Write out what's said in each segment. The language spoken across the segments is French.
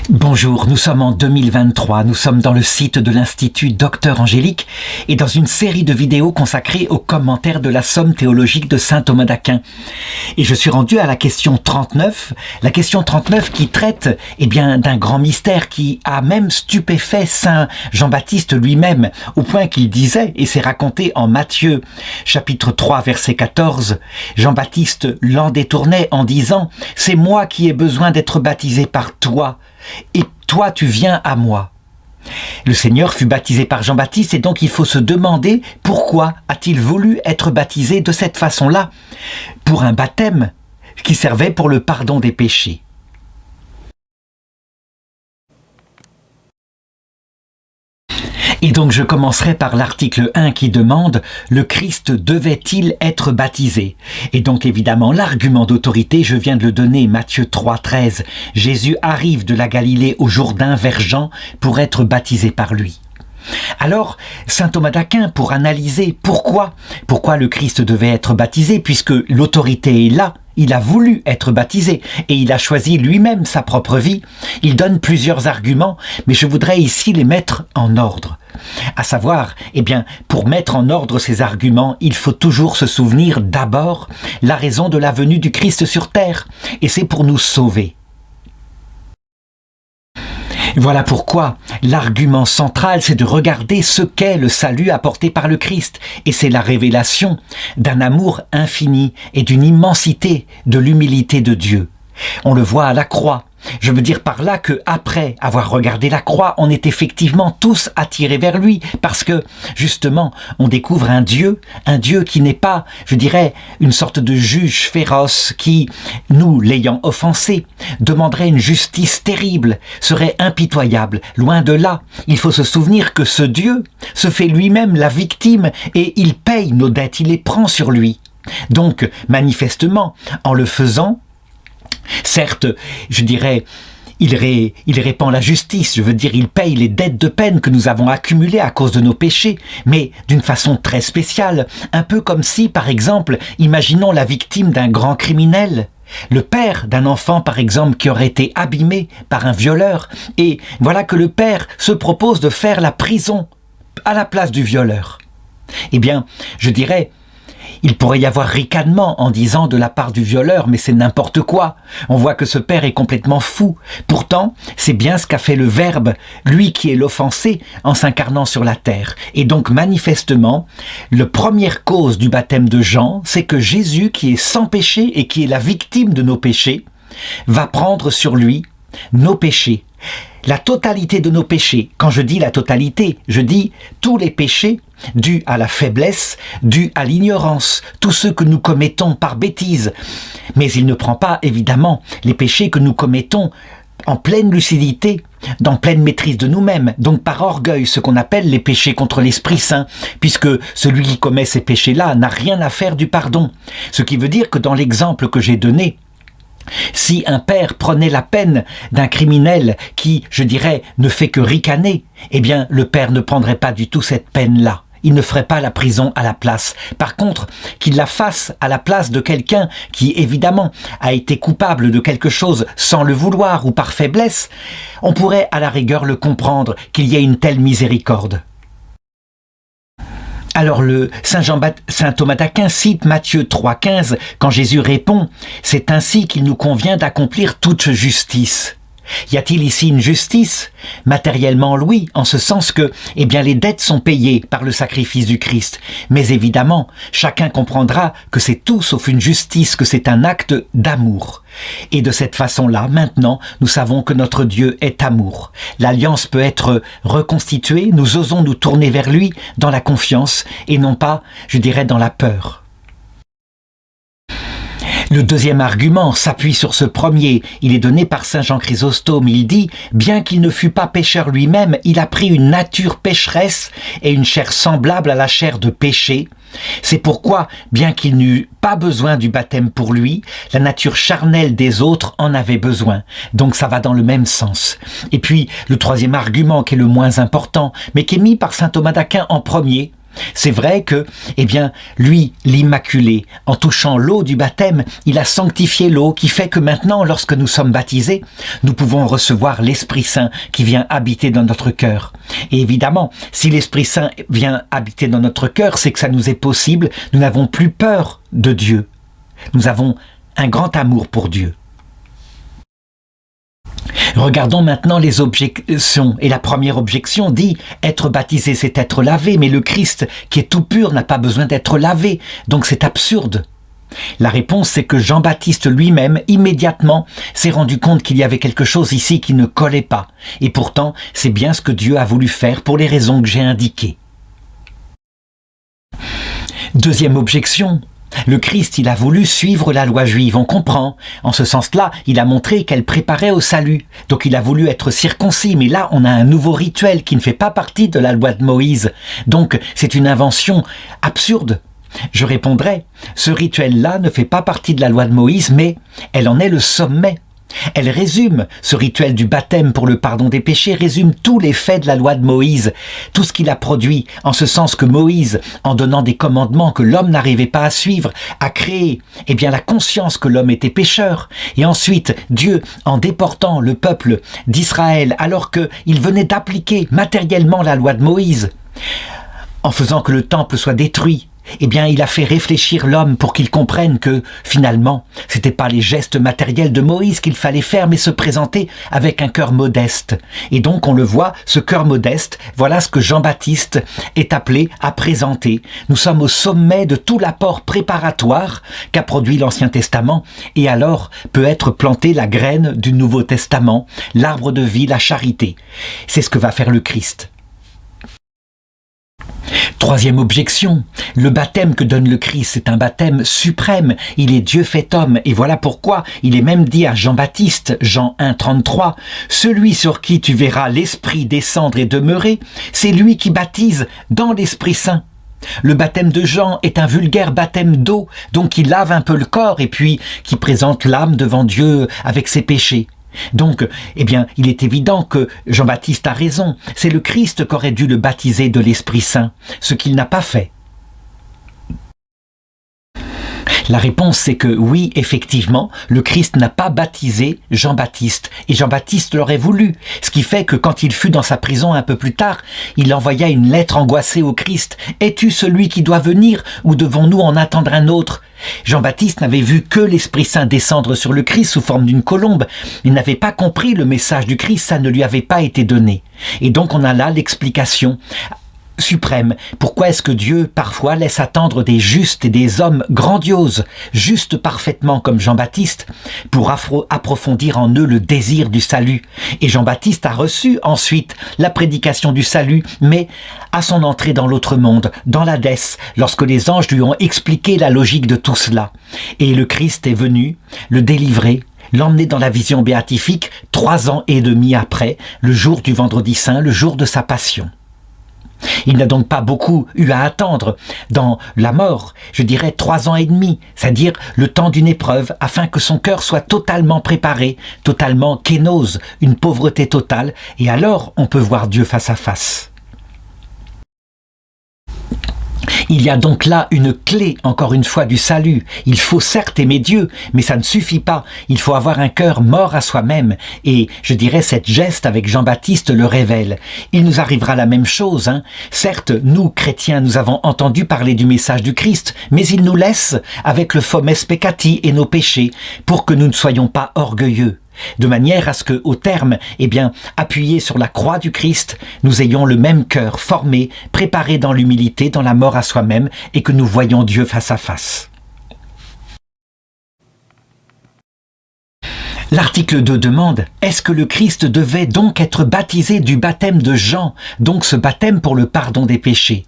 Bonjour, nous sommes en 2023, nous sommes dans le site de l'Institut Docteur Angélique et dans une série de vidéos consacrées aux commentaires de la Somme théologique de saint Thomas d'Aquin. Et je suis rendu à la question 39 qui traite d'un grand mystère qui a même stupéfait saint Jean-Baptiste lui-même, au point qu'il disait, et c'est raconté en Matthieu chapitre 3 verset 14, Jean-Baptiste l'en détournait en disant « C'est moi qui ai besoin d'être baptisé par toi. Et toi tu viens à moi ». Le Seigneur fut baptisé par Jean-Baptiste et donc il faut se demander pourquoi a-t-il voulu être baptisé de cette façon-là, pour un baptême qui servait pour le pardon des péchés. Et donc je commencerai par l'article 1 qui demande « Le Christ devait-il être baptisé ?» Et donc évidemment l'argument d'autorité, je viens de le donner, Matthieu 3, 13. Jésus arrive de la Galilée au Jourdain vers Jean pour être baptisé par lui. Alors, saint Thomas d'Aquin, pour analyser pourquoi le Christ devait être baptisé, puisque l'autorité est là, il a voulu être baptisé et il a choisi lui-même sa propre vie, il donne plusieurs arguments, mais je voudrais ici les mettre en ordre. À savoir, pour mettre en ordre ces arguments, il faut toujours se souvenir d'abord la raison de la venue du Christ sur terre, et c'est pour nous sauver. Voilà pourquoi l'argument central, c'est de regarder ce qu'est le salut apporté par le Christ. Et c'est la révélation d'un amour infini et d'une immensité de l'humilité de Dieu. On le voit à la croix. Je veux dire par là que après avoir regardé la croix, on est effectivement tous attirés vers lui parce que justement, on découvre un Dieu qui n'est pas, je dirais, une sorte de juge féroce qui, nous l'ayant offensé, demanderait une justice terrible, serait impitoyable. Loin de là, il faut se souvenir que ce Dieu se fait lui-même la victime et il paye nos dettes, il les prend sur lui. Donc, manifestement, en le faisant, certes, je dirais, il répand la justice, je veux dire, il paye les dettes de peine que nous avons accumulées à cause de nos péchés, mais d'une façon très spéciale, un peu comme si, par exemple, imaginons la victime d'un grand criminel, le père d'un enfant, par exemple, qui aurait été abîmé par un violeur, et voilà que le père se propose de faire la prison à la place du violeur. Je dirais, il pourrait y avoir ricanement en disant de la part du violeur, mais c'est n'importe quoi. On voit que ce père est complètement fou. Pourtant, c'est bien ce qu'a fait le Verbe, lui qui est l'offensé, en s'incarnant sur la terre. Et donc, manifestement, la première cause du baptême de Jean, c'est que Jésus, qui est sans péché et qui est la victime de nos péchés, va prendre sur lui nos péchés. La totalité de nos péchés. Quand je dis la totalité, je dis tous les péchés dus à la faiblesse, dus à l'ignorance, tous ceux que nous commettons par bêtise. Mais il ne prend pas, évidemment, les péchés que nous commettons en pleine lucidité, dans pleine maîtrise de nous-mêmes, donc par orgueil, ce qu'on appelle les péchés contre l'Esprit Saint, puisque celui qui commet ces péchés-là n'a rien à faire du pardon. Ce qui veut dire que dans l'exemple que j'ai donné, si un père prenait la peine d'un criminel qui, je dirais, ne fait que ricaner, le père ne prendrait pas du tout cette peine-là. Il ne ferait pas la prison à la place. Par contre, qu'il la fasse à la place de quelqu'un qui, évidemment, a été coupable de quelque chose sans le vouloir ou par faiblesse, on pourrait à la rigueur le comprendre qu'il y ait une telle miséricorde. Alors saint Thomas d'Aquin cite Matthieu 3,15 quand Jésus répond « C'est ainsi qu'il nous convient d'accomplir toute justice ». Y a-t-il ici une justice? Matériellement, oui, en ce sens que, les dettes sont payées par le sacrifice du Christ. Mais évidemment, chacun comprendra que c'est tout sauf une justice, que c'est un acte d'amour. Et de cette façon-là, maintenant, nous savons que notre Dieu est amour. L'alliance peut être reconstituée, nous osons nous tourner vers lui dans la confiance et non pas, je dirais, dans la peur. Le deuxième argument s'appuie sur ce premier. Il est donné par saint Jean Chrysostome. Il dit « Bien qu'il ne fût pas pécheur lui-même, il a pris une nature pécheresse et une chair semblable à la chair de péché. C'est pourquoi, bien qu'il n'eût pas besoin du baptême pour lui, la nature charnelle des autres en avait besoin. Donc ça va dans le même sens. Et puis, le troisième argument qui est le moins important, mais qui est mis par saint Thomas d'Aquin en premier, C'est vrai que, lui, l'Immaculé, en touchant l'eau du baptême, il a sanctifié l'eau qui fait que maintenant, lorsque nous sommes baptisés, nous pouvons recevoir l'Esprit Saint qui vient habiter dans notre cœur. Et évidemment, si l'Esprit Saint vient habiter dans notre cœur, c'est que ça nous est possible, nous n'avons plus peur de Dieu. Nous avons un grand amour pour Dieu. Regardons maintenant les objections. Et la première objection dit « Être baptisé, c'est être lavé, mais le Christ, qui est tout pur, n'a pas besoin d'être lavé. Donc c'est absurde. » La réponse, c'est que Jean-Baptiste lui-même, immédiatement, s'est rendu compte qu'il y avait quelque chose ici qui ne collait pas. Et pourtant, c'est bien ce que Dieu a voulu faire pour les raisons que j'ai indiquées. Deuxième objection. Le Christ, il a voulu suivre la loi juive, on comprend. En ce sens-là, il a montré qu'elle préparait au salut. Donc il a voulu être circoncis, mais là, on a un nouveau rituel qui ne fait pas partie de la loi de Moïse. Donc, c'est une invention absurde. Je répondrai, ce rituel-là ne fait pas partie de la loi de Moïse, mais elle en est le sommet. Elle résume, ce rituel du baptême pour le pardon des péchés, résume tous les faits de la loi de Moïse, tout ce qu'il a produit, en ce sens que Moïse, en donnant des commandements que l'homme n'arrivait pas à suivre, a créé la conscience que l'homme était pécheur. Et ensuite, Dieu, en déportant le peuple d'Israël, alors qu'il venait d'appliquer matériellement la loi de Moïse, en faisant que le temple soit détruit, il a fait réfléchir l'homme pour qu'il comprenne que, finalement, c'était pas les gestes matériels de Moïse qu'il fallait faire, mais se présenter avec un cœur modeste. Et donc, on le voit, ce cœur modeste, voilà ce que Jean-Baptiste est appelé à présenter. Nous sommes au sommet de tout l'apport préparatoire qu'a produit l'Ancien Testament, et alors peut être plantée la graine du Nouveau Testament, l'arbre de vie, la charité. C'est ce que va faire le Christ. Troisième objection, le baptême que donne le Christ, c'est un baptême suprême, il est Dieu fait homme, et voilà pourquoi il est même dit à Jean-Baptiste, Jean 1, 33, « Celui sur qui tu verras l'Esprit descendre et demeurer, c'est lui qui baptise dans l'Esprit Saint. » Le baptême de Jean est un vulgaire baptême d'eau, donc qui lave un peu le corps et puis qui présente l'âme devant Dieu avec ses péchés. Donc, il est évident que Jean-Baptiste a raison. C'est le Christ qu'aurait dû le baptiser de l'Esprit Saint, ce qu'il n'a pas fait. La réponse, c'est que oui, effectivement, le Christ n'a pas baptisé Jean-Baptiste, et Jean-Baptiste l'aurait voulu, ce qui fait que quand il fut dans sa prison un peu plus tard, il envoya une lettre angoissée au Christ. « Es-tu celui qui doit venir, ou devons-nous en attendre un autre ?» Jean-Baptiste n'avait vu que l'Esprit Saint descendre sur le Christ sous forme d'une colombe. Il n'avait pas compris le message du Christ, ça ne lui avait pas été donné. Et donc on a là l'explication suprême. Pourquoi est-ce que Dieu parfois laisse attendre des justes et des hommes grandioses, justes parfaitement comme Jean-Baptiste, pour approfondir en eux le désir du salut? Et Jean-Baptiste a reçu ensuite la prédication du salut, mais à son entrée dans l'autre monde, dans l'Hadès, lorsque les anges lui ont expliqué la logique de tout cela. Et le Christ est venu le délivrer, l'emmener dans la vision béatifique 3 ans et demi après, le jour du Vendredi Saint, le jour de sa passion. Il n'a donc pas beaucoup eu à attendre dans la mort, je dirais 3 ans et demi, c'est-à-dire le temps d'une épreuve, afin que son cœur soit totalement préparé, totalement kénose, une pauvreté totale, et alors on peut voir Dieu face à face. Il y a donc là une clé, encore une fois, du salut. Il faut certes aimer Dieu, mais ça ne suffit pas. Il faut avoir un cœur mort à soi-même. Et je dirais, cette geste avec Jean-Baptiste le révèle. Il nous arrivera la même chose. Certes, nous, chrétiens, nous avons entendu parler du message du Christ, mais il nous laisse avec le fomes peccati et nos péchés, pour que nous ne soyons pas orgueilleux. De manière à ce que, au terme, appuyés sur la croix du Christ, nous ayons le même cœur formé, préparé dans l'humilité, dans la mort à soi-même, et que nous voyons Dieu face à face. L'article 2 demande, est-ce que le Christ devait donc être baptisé du baptême de Jean, donc ce baptême pour le pardon des péchés?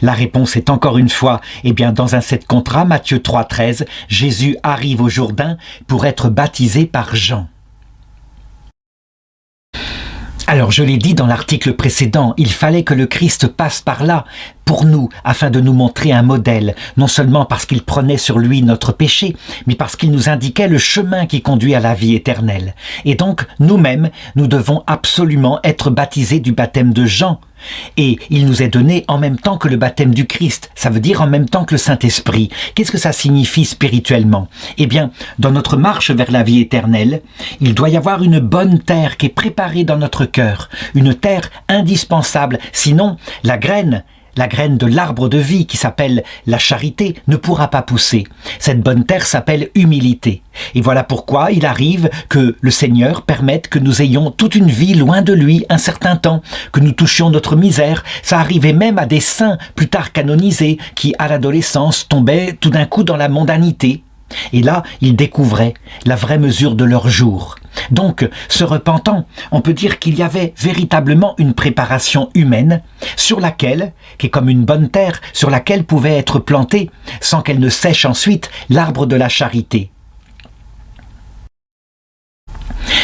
La réponse est encore une fois, dans un 7 contrat, Matthieu 3,13, Jésus arrive au Jourdain pour être baptisé par Jean. Alors, je l'ai dit dans l'article précédent, il fallait que le Christ passe par là pour nous, afin de nous montrer un modèle, non seulement parce qu'il prenait sur lui notre péché, mais parce qu'il nous indiquait le chemin qui conduit à la vie éternelle. Et donc, nous-mêmes, nous devons absolument être baptisés du baptême de Jean, Et il nous est donné en même temps que le baptême du Christ, ça veut dire en même temps que le Saint-Esprit. Qu'est-ce que ça signifie spirituellement? Eh bien, dans notre marche vers la vie éternelle, il doit y avoir une bonne terre qui est préparée dans notre cœur, une terre indispensable, sinon la graine de l'arbre de vie qui s'appelle la charité ne pourra pas pousser. Cette bonne terre s'appelle humilité. Et voilà pourquoi il arrive que le Seigneur permette que nous ayons toute une vie loin de lui un certain temps, que nous touchions notre misère. Ça arrivait même à des saints plus tard canonisés qui, à l'adolescence, tombaient tout d'un coup dans la mondanité. Et là, ils découvraient la vraie mesure de leur jour. Donc, se repentant, on peut dire qu'il y avait véritablement une préparation humaine sur laquelle, qui est comme une bonne terre, sur laquelle pouvait être planté, sans qu'elle ne sèche ensuite, l'arbre de la charité.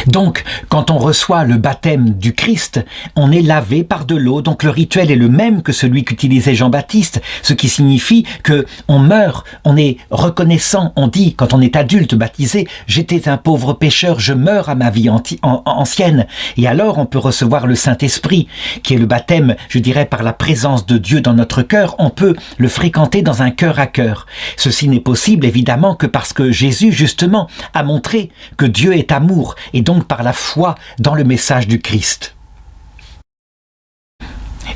Donc, quand on reçoit le baptême du Christ, on est lavé par de l'eau. Donc, le rituel est le même que celui qu'utilisait Jean-Baptiste, ce qui signifie que on meurt, on est reconnaissant. On dit, quand on est adulte baptisé, j'étais un pauvre pécheur, je meurs à ma vie ancienne. Et alors, on peut recevoir le Saint-Esprit, qui est le baptême, je dirais, par la présence de Dieu dans notre cœur. On peut le fréquenter dans un cœur à cœur. Ceci n'est possible, évidemment, que parce que Jésus, justement, a montré que Dieu est amour, et donc par la foi dans le message du Christ.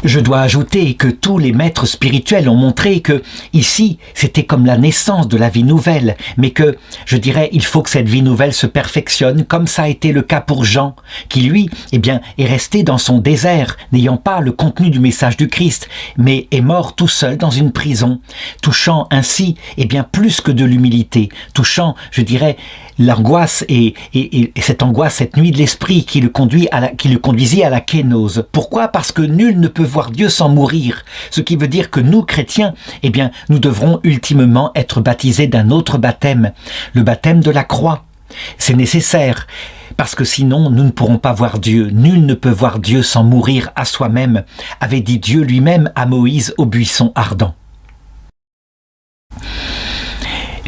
Je dois ajouter que tous les maîtres spirituels ont montré que, ici, c'était comme la naissance de la vie nouvelle, mais que, je dirais, il faut que cette vie nouvelle se perfectionne, comme ça a été le cas pour Jean, qui lui, est resté dans son désert, n'ayant pas le contenu du message du Christ, mais est mort tout seul dans une prison, touchant ainsi, plus que de l'humilité, touchant, je dirais, l'angoisse et cette angoisse, cette nuit de l'esprit qui le conduisit à la kénose. Pourquoi? Parce que nul ne peut voir Dieu sans mourir. Ce qui veut dire que nous, chrétiens, nous devrons ultimement être baptisés d'un autre baptême, le baptême de la croix. C'est nécessaire, parce que sinon nous ne pourrons pas voir Dieu. Nul ne peut voir Dieu sans mourir à soi-même, avait dit Dieu lui-même à Moïse au buisson ardent.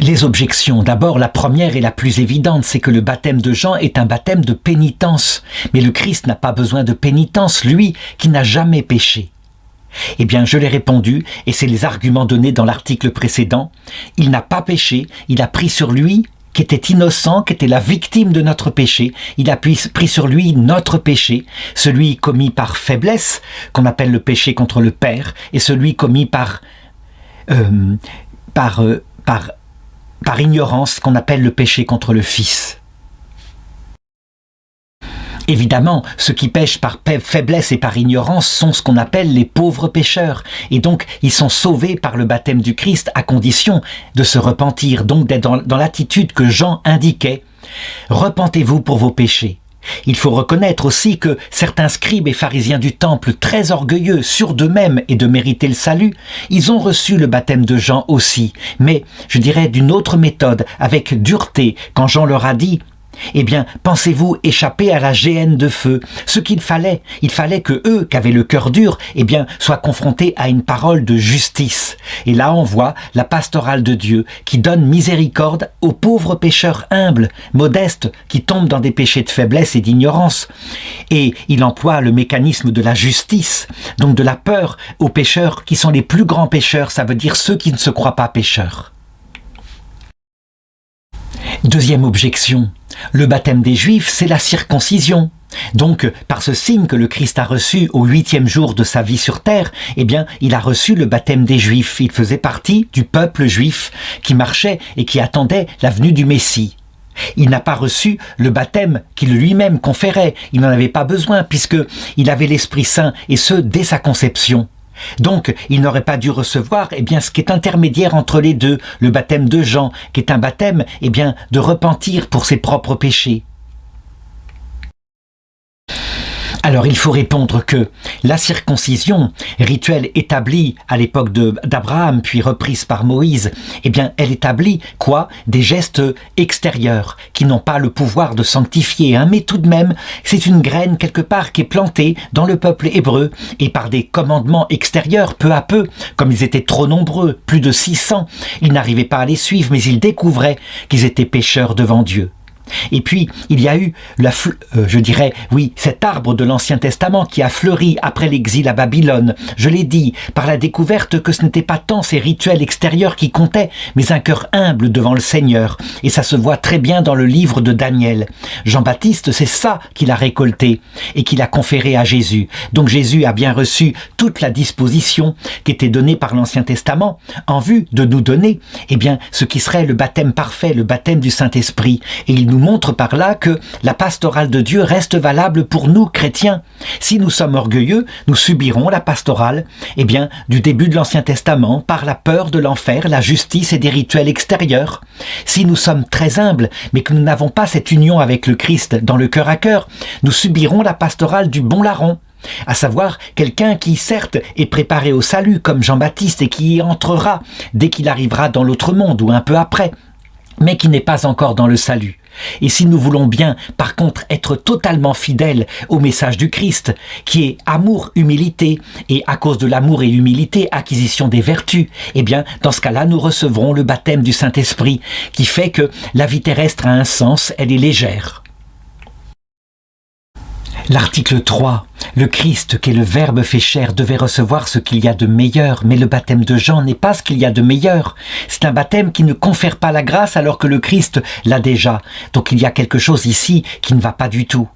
Les objections. D'abord, la première et la plus évidente, c'est que le baptême de Jean est un baptême de pénitence. Mais le Christ n'a pas besoin de pénitence, lui qui n'a jamais péché. Je l'ai répondu, et c'est les arguments donnés dans l'article précédent. Il n'a pas péché, il a pris sur lui, qui était innocent, qui était la victime de notre péché. Il a pris sur lui notre péché, celui commis par faiblesse, qu'on appelle le péché contre le Père, et celui commis par ignorance, qu'on appelle le péché contre le Fils. Évidemment, ceux qui pêchent par faiblesse et par ignorance sont ce qu'on appelle les pauvres pécheurs. Et donc, ils sont sauvés par le baptême du Christ à condition de se repentir, donc d'être dans l'attitude que Jean indiquait. Repentez-vous pour vos péchés. Il faut reconnaître aussi que certains scribes et pharisiens du temple, très orgueilleux, sûrs d'eux-mêmes et de mériter le salut, ils ont reçu le baptême de Jean aussi, mais, je dirais, d'une autre méthode, avec dureté, quand Jean leur a dit « pensez-vous échapper à la géhenne de feu ?» Ce qu'il fallait que eux, qui avaient le cœur dur, soient confrontés à une parole de justice. Et là, on voit la pastorale de Dieu qui donne miséricorde aux pauvres pécheurs humbles, modestes, qui tombent dans des péchés de faiblesse et d'ignorance. Et il emploie le mécanisme de la justice, donc de la peur aux pécheurs qui sont les plus grands pécheurs, ça veut dire ceux qui ne se croient pas pécheurs. Deuxième objection, le baptême des Juifs, c'est la circoncision. Donc, par ce signe que le Christ a reçu au 8e jour de sa vie sur terre, il a reçu le baptême des Juifs. Il faisait partie du peuple juif qui marchait et qui attendait la venue du Messie. Il n'a pas reçu le baptême qu'il lui-même conférait. Il n'en avait pas besoin puisqu'il avait l'Esprit Saint et ce, dès sa conception. Donc, il n'aurait pas dû recevoir ce qui est intermédiaire entre les deux, le baptême de Jean, qui est un baptême de repentir pour ses propres péchés. Alors il faut répondre que la circoncision, rituel établi à l'époque d'Abraham puis reprise par Moïse, elle établit quoi? Des gestes extérieurs qui n'ont pas le pouvoir de sanctifier, mais tout de même c'est une graine quelque part qui est plantée dans le peuple hébreu et par des commandements extérieurs peu à peu, comme ils étaient trop nombreux, plus de 600, ils n'arrivaient pas à les suivre mais ils découvraient qu'ils étaient pécheurs devant Dieu. Et puis, il y a eu, cet arbre de l'Ancien Testament qui a fleuri après l'exil à Babylone. Je l'ai dit, par la découverte que ce n'était pas tant ces rituels extérieurs qui comptaient, mais un cœur humble devant le Seigneur. Et ça se voit très bien dans le livre de Daniel. Jean-Baptiste, c'est ça qu'il a récolté et qu'il a conféré à Jésus. Donc Jésus a bien reçu toute la disposition qui était donnée par l'Ancien Testament en vue de nous donner, ce qui serait le baptême parfait, le baptême du Saint-Esprit. Et il nous montre par là que la pastorale de Dieu reste valable pour nous, chrétiens. Si nous sommes orgueilleux, nous subirons la pastorale, du début de l'Ancien Testament, par la peur de l'enfer, la justice et des rituels extérieurs. Si nous sommes très humbles, mais que nous n'avons pas cette union avec le Christ dans le cœur à cœur, nous subirons la pastorale du bon larron. À savoir quelqu'un qui certes est préparé au salut comme Jean-Baptiste et qui y entrera dès qu'il arrivera dans l'autre monde ou un peu après, mais qui n'est pas encore dans le salut. Et si nous voulons bien, par contre, être totalement fidèles au message du Christ, qui est amour, humilité, et à cause de l'amour et l'humilité, acquisition des vertus, dans ce cas-là, nous recevrons le baptême du Saint-Esprit, qui fait que la vie terrestre a un sens, elle est légère. L'article 3, le Christ, qui est le Verbe fait chair, devait recevoir ce qu'il y a de meilleur, mais le baptême de Jean n'est pas ce qu'il y a de meilleur. C'est un baptême qui ne confère pas la grâce alors que le Christ l'a déjà. Donc il y a quelque chose ici qui ne va pas du tout.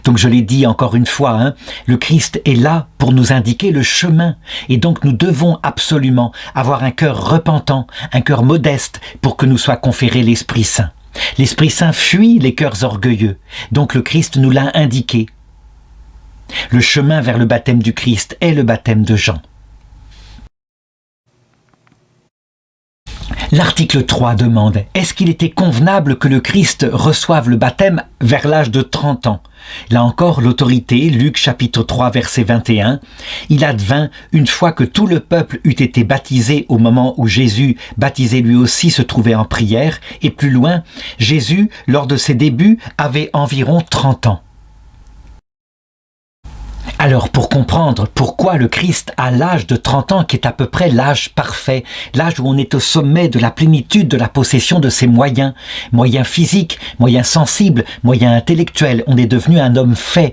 Donc je l'ai dit encore une fois, le Christ est là pour nous indiquer le chemin. Et donc nous devons absolument avoir un cœur repentant, un cœur modeste pour que nous soit conféré l'Esprit Saint. L'Esprit Saint fuit les cœurs orgueilleux. Donc le Christ nous l'a indiqué. Le chemin vers le baptême du Christ est le baptême de Jean. L'article 3 demande, est-ce qu'il était convenable que le Christ reçoive le baptême vers l'âge de 30 ans? Là encore, l'autorité, Luc chapitre 3 verset 21, il advint, une fois que tout le peuple eut été baptisé au moment où Jésus, baptisé lui aussi, se trouvait en prière, et plus loin, Jésus, lors de ses débuts, avait environ 30 ans. Alors, pour comprendre pourquoi le Christ a l'âge de 30 ans, qui est à peu près l'âge parfait, l'âge où on est au sommet de la plénitude de la possession de ses moyens, moyens physiques, moyens sensibles, moyens intellectuels, on est devenu un homme fait,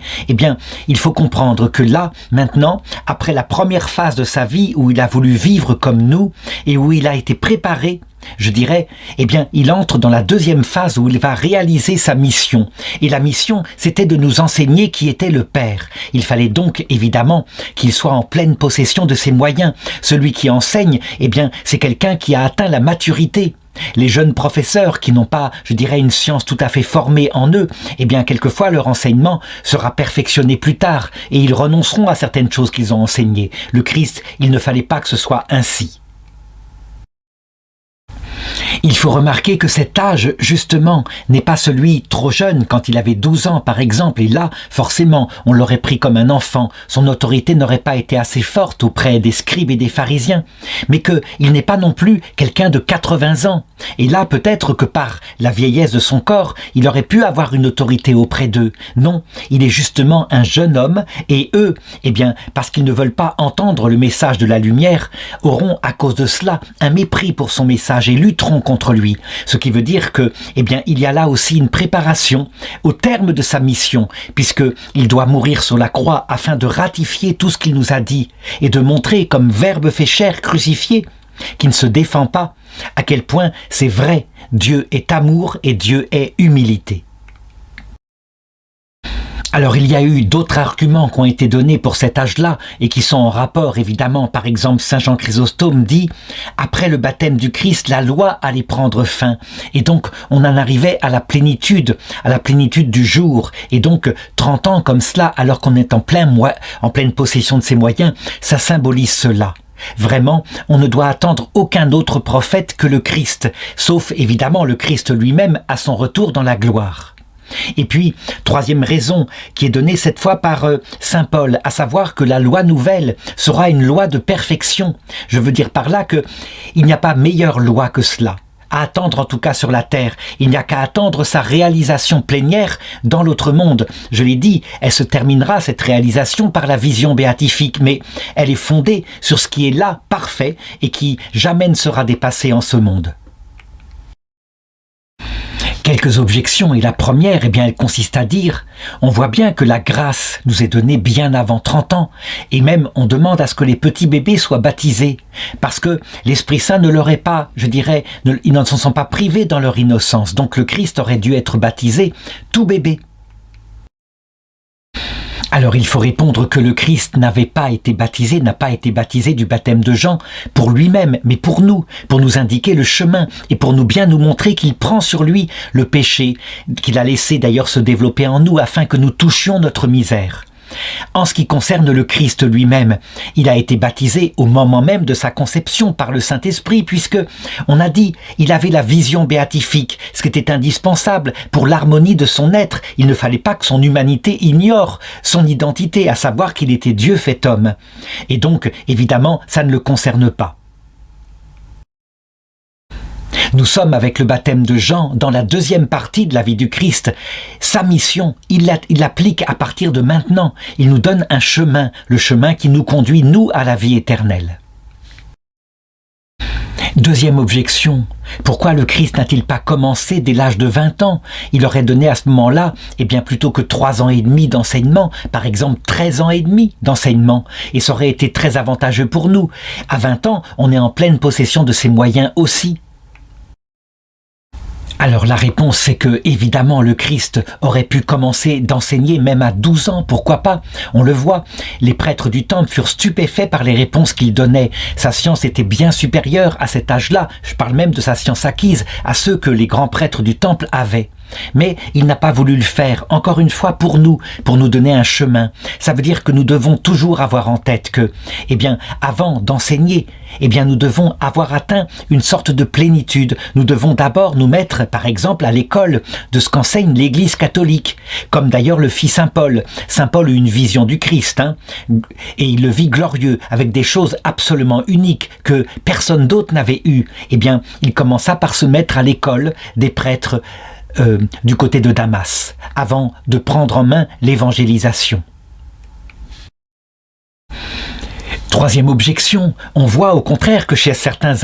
il faut comprendre que là, maintenant, après la première phase de sa vie où il a voulu vivre comme nous et où il a été préparé, je dirais, il entre dans la deuxième phase où il va réaliser sa mission. Et la mission, c'était de nous enseigner qui était le Père. Il fallait donc, évidemment, qu'il soit en pleine possession de ses moyens. Celui qui enseigne, c'est quelqu'un qui a atteint la maturité. Les jeunes professeurs qui n'ont pas, je dirais, une science tout à fait formée en eux, quelquefois leur enseignement sera perfectionné plus tard et ils renonceront à certaines choses qu'ils ont enseignées. Le Christ, il ne fallait pas que ce soit ainsi. Il faut remarquer que cet âge, justement, n'est pas celui trop jeune quand il avait 12 ans, par exemple, et là, forcément, on l'aurait pris comme un enfant. Son autorité n'aurait pas été assez forte auprès des scribes et des pharisiens, mais qu'il n'est pas non plus quelqu'un de 80 ans. Et là, peut-être que par la vieillesse de son corps, il aurait pu avoir une autorité auprès d'eux. Non, il est justement un jeune homme, et eux, parce qu'ils ne veulent pas entendre le message de la lumière, auront à cause de cela un mépris pour son message et lutteront contre lui. Ce qui veut dire que, il y a là aussi une préparation au terme de sa mission, puisqu'il doit mourir sur la croix afin de ratifier tout ce qu'il nous a dit et de montrer comme Verbe fait chair crucifié, qui ne se défend pas, à quel point c'est vrai, Dieu est amour et Dieu est humilité. Alors il y a eu d'autres arguments qui ont été donnés pour cet âge-là et qui sont en rapport évidemment. Par exemple, Saint Jean Chrysostome dit « Après le baptême du Christ, la loi allait prendre fin. » Et donc on en arrivait à la plénitude du jour. Et donc 30 ans comme cela, alors qu'on est en pleine possession de ses moyens, ça symbolise cela. Vraiment, on ne doit attendre aucun autre prophète que le Christ, sauf évidemment le Christ lui-même à son retour dans la gloire. Et puis, troisième raison qui est donnée cette fois par saint Paul, à savoir que la loi nouvelle sera une loi de perfection. Je veux dire par là qu'il n'y a pas meilleure loi que cela. À attendre en tout cas sur la terre, il n'y a qu'à attendre sa réalisation plénière dans l'autre monde. Je l'ai dit, elle se terminera cette réalisation par la vision béatifique, mais elle est fondée sur ce qui est là, parfait, et qui jamais ne sera dépassé en ce monde. Quelques objections, et la première, eh bien, elle consiste à dire, on voit bien que la grâce nous est donnée bien avant 30 ans, et même on demande à ce que les petits bébés soient baptisés, parce que l'Esprit Saint ne leur est pas, je dirais, ils n'en sont pas privés dans leur innocence, donc le Christ aurait dû être baptisé tout bébé. Alors il faut répondre que le Christ n'a pas été baptisé du baptême de Jean pour lui-même, mais pour nous indiquer le chemin et pour nous montrer qu'il prend sur lui le péché, qu'il a laissé d'ailleurs se développer en nous afin que nous touchions notre misère. En ce qui concerne le Christ lui-même, il a été baptisé au moment même de sa conception par le Saint-Esprit, puisque, on a dit, il avait la vision béatifique, ce qui était indispensable pour l'harmonie de son être. Il ne fallait pas que son humanité ignore son identité, à savoir qu'il était Dieu fait homme. Et donc, évidemment, ça ne le concerne pas. Nous sommes avec le baptême de Jean dans la deuxième partie de la vie du Christ. Sa mission, il l'applique à partir de maintenant. Il nous donne un chemin, le chemin qui nous conduit, nous, à la vie éternelle. Deuxième objection, pourquoi le Christ n'a-t-il pas commencé dès l'âge de 20 ans? Il aurait donné à ce moment-là, eh bien plutôt que 3 ans et demi d'enseignement, par exemple 13 ans et demi d'enseignement, et ça aurait été très avantageux pour nous. À 20 ans, on est en pleine possession de ses moyens aussi. Alors la réponse c'est que, évidemment, le Christ aurait pu commencer d'enseigner même à 12 ans, pourquoi pas? On le voit, les prêtres du temple furent stupéfaits par les réponses qu'il donnait. Sa science était bien supérieure à cet âge-là, je parle même de sa science acquise, à ceux que les grands prêtres du temple avaient. Mais il n'a pas voulu le faire, encore une fois pour nous donner un chemin. Ça veut dire que nous devons toujours avoir en tête que, eh bien, avant d'enseigner, eh bien, nous devons avoir atteint une sorte de plénitude. Nous devons d'abord nous mettre, par exemple, à l'école de ce qu'enseigne l'Église catholique, comme d'ailleurs le fit Saint Paul. Saint Paul eut une vision du Christ, et il le vit glorieux, avec des choses absolument uniques que personne d'autre n'avait eues. Eh bien, il commença par se mettre à l'école des prêtres du côté de Damas, avant de prendre en main l'évangélisation. Troisième objection, on voit au contraire que chez certains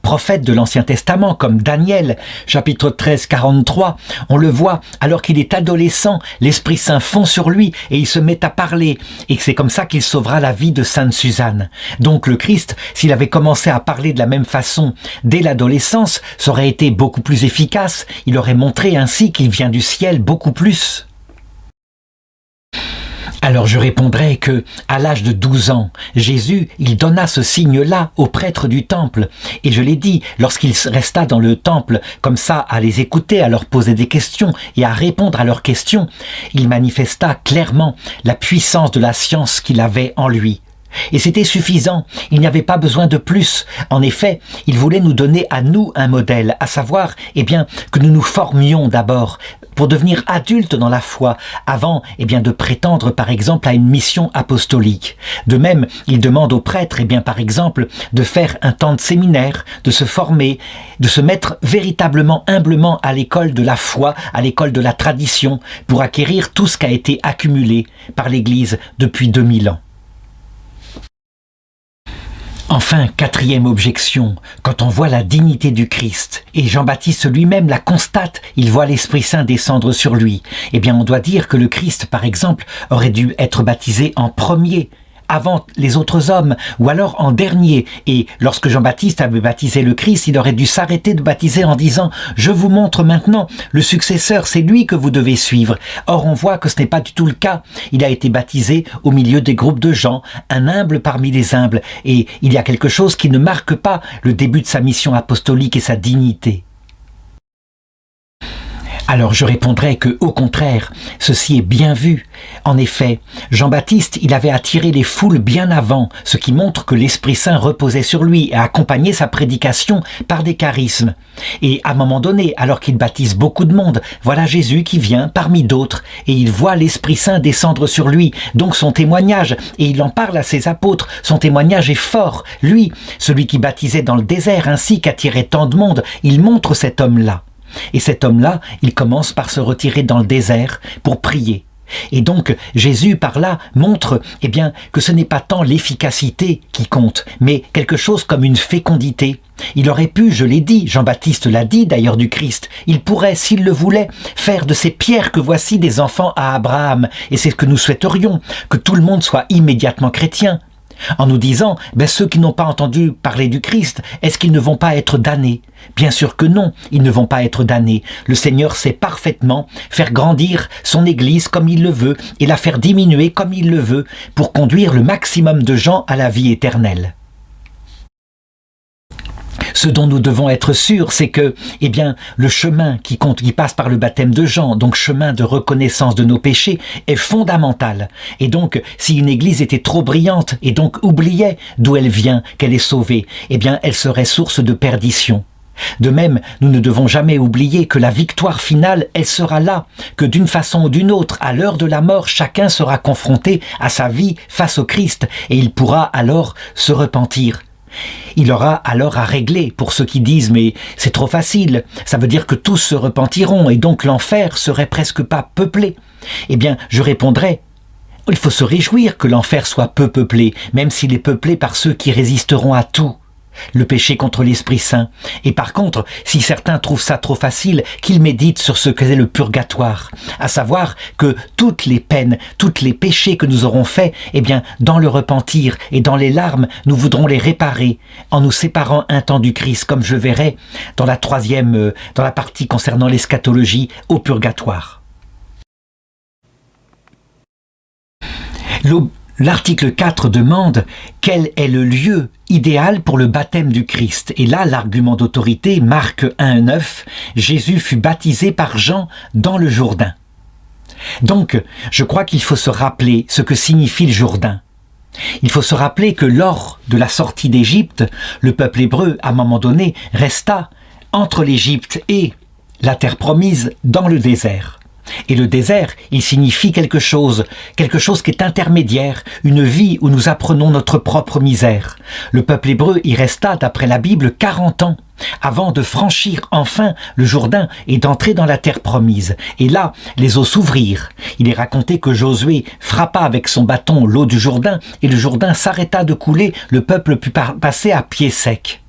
prophètes de l'Ancien Testament, comme Daniel, chapitre 13, 43, on le voit, alors qu'il est adolescent, l'Esprit Saint fond sur lui et il se met à parler. Et c'est comme ça qu'il sauvera la vie de Sainte Suzanne. Donc le Christ, s'il avait commencé à parler de la même façon dès l'adolescence, ça aurait été beaucoup plus efficace. Il aurait montré ainsi qu'il vient du ciel beaucoup plus. Alors je répondrai que, à l'âge de 12 ans, Jésus, il donna ce signe-là aux prêtres du temple. Et je l'ai dit, lorsqu'il resta dans le temple, comme ça, à les écouter, à leur poser des questions et à répondre à leurs questions, il manifesta clairement la puissance de la science qu'il avait en lui. Et c'était suffisant, il n'y avait pas besoin de plus. En effet, il voulait nous donner à nous un modèle, à savoir, eh bien, que nous nous formions d'abord pour devenir adultes dans la foi, avant, eh bien, de prétendre, par exemple, à une mission apostolique. De même, il demande aux prêtres, eh bien, par exemple, de faire un temps de séminaire, de se former, de se mettre véritablement, humblement à l'école de la foi, à l'école de la tradition, pour acquérir tout ce qui a été accumulé par l'Église depuis 2000 ans. Enfin, quatrième objection, quand on voit la dignité du Christ, et Jean-Baptiste lui-même la constate, il voit l'Esprit Saint descendre sur lui, eh bien on doit dire que le Christ, par exemple, aurait dû être baptisé en premier, avant les autres hommes, ou alors en dernier. Et lorsque Jean-Baptiste avait baptisé le Christ, il aurait dû s'arrêter de baptiser en disant « Je vous montre maintenant, le successeur, c'est lui que vous devez suivre ». Or, on voit que ce n'est pas du tout le cas. Il a été baptisé au milieu des groupes de gens, un humble parmi les humbles. Et il y a quelque chose qui ne marque pas le début de sa mission apostolique et sa dignité. Alors je répondrai que, au contraire, ceci est bien vu. En effet, Jean-Baptiste, il avait attiré les foules bien avant, ce qui montre que l'Esprit Saint reposait sur lui et accompagnait sa prédication par des charismes. Et à un moment donné, alors qu'il baptise beaucoup de monde, voilà Jésus qui vient parmi d'autres et il voit l'Esprit Saint descendre sur lui. Donc son témoignage, et il en parle à ses apôtres, son témoignage est fort. Lui, celui qui baptisait dans le désert ainsi qu'attirait tant de monde, il montre cet homme-là. Et cet homme-là, il commence par se retirer dans le désert pour prier. Et donc Jésus par là montre que ce n'est pas tant l'efficacité qui compte, mais quelque chose comme une fécondité. Il aurait pu, je l'ai dit, Jean-Baptiste l'a dit d'ailleurs du Christ, il pourrait, s'il le voulait, faire de ces pierres que voici des enfants à Abraham, et c'est ce que nous souhaiterions, que tout le monde soit immédiatement chrétien. En nous disant, ceux qui n'ont pas entendu parler du Christ, est-ce qu'ils ne vont pas être damnés? Bien sûr que non, ils ne vont pas être damnés. Le Seigneur sait parfaitement faire grandir son Église comme il le veut et la faire diminuer comme il le veut pour conduire le maximum de gens à la vie éternelle. Ce dont nous devons être sûrs, c'est que, le chemin qui passe par le baptême de Jean, donc chemin de reconnaissance de nos péchés, est fondamental. Et donc, si une église était trop brillante et donc oubliait d'où elle vient, qu'elle est sauvée, elle serait source de perdition. De même, nous ne devons jamais oublier que la victoire finale, elle sera là, que d'une façon ou d'une autre, à l'heure de la mort, chacun sera confronté à sa vie face au Christ et il pourra alors se repentir. Il aura alors à régler pour ceux qui disent « mais c'est trop facile, ça veut dire que tous se repentiront et donc l'enfer serait presque pas peuplé ». Je répondrai « il faut se réjouir que l'enfer soit peu peuplé, même s'il est peuplé par ceux qui résisteront à tout ». Le péché contre l'Esprit Saint. Et par contre, si certains trouvent ça trop facile, qu'ils méditent sur ce qu'est le purgatoire, à savoir que toutes les peines, tous les péchés que nous aurons faits, dans le repentir et dans les larmes, nous voudrons les réparer en nous séparant un temps du Christ, comme je verrai dans la partie concernant l'eschatologie au purgatoire. L'article 4 demande quel est le lieu idéal pour le baptême du Christ. Et là, l'argument d'autorité, Marc 1,9, Jésus fut baptisé par Jean dans le Jourdain. Donc, je crois qu'il faut se rappeler ce que signifie le Jourdain. Il faut se rappeler que lors de la sortie d'Égypte, le peuple hébreu, à un moment donné, resta entre l'Égypte et la terre promise dans le désert. Et le désert, il signifie quelque chose qui est intermédiaire, une vie où nous apprenons notre propre misère. Le peuple hébreu y resta, d'après la Bible, 40 ans, avant de franchir enfin le Jourdain et d'entrer dans la terre promise. Et là, les eaux s'ouvrirent. Il est raconté que Josué frappa avec son bâton l'eau du Jourdain, et le Jourdain s'arrêta de couler, le peuple put passer à pied sec.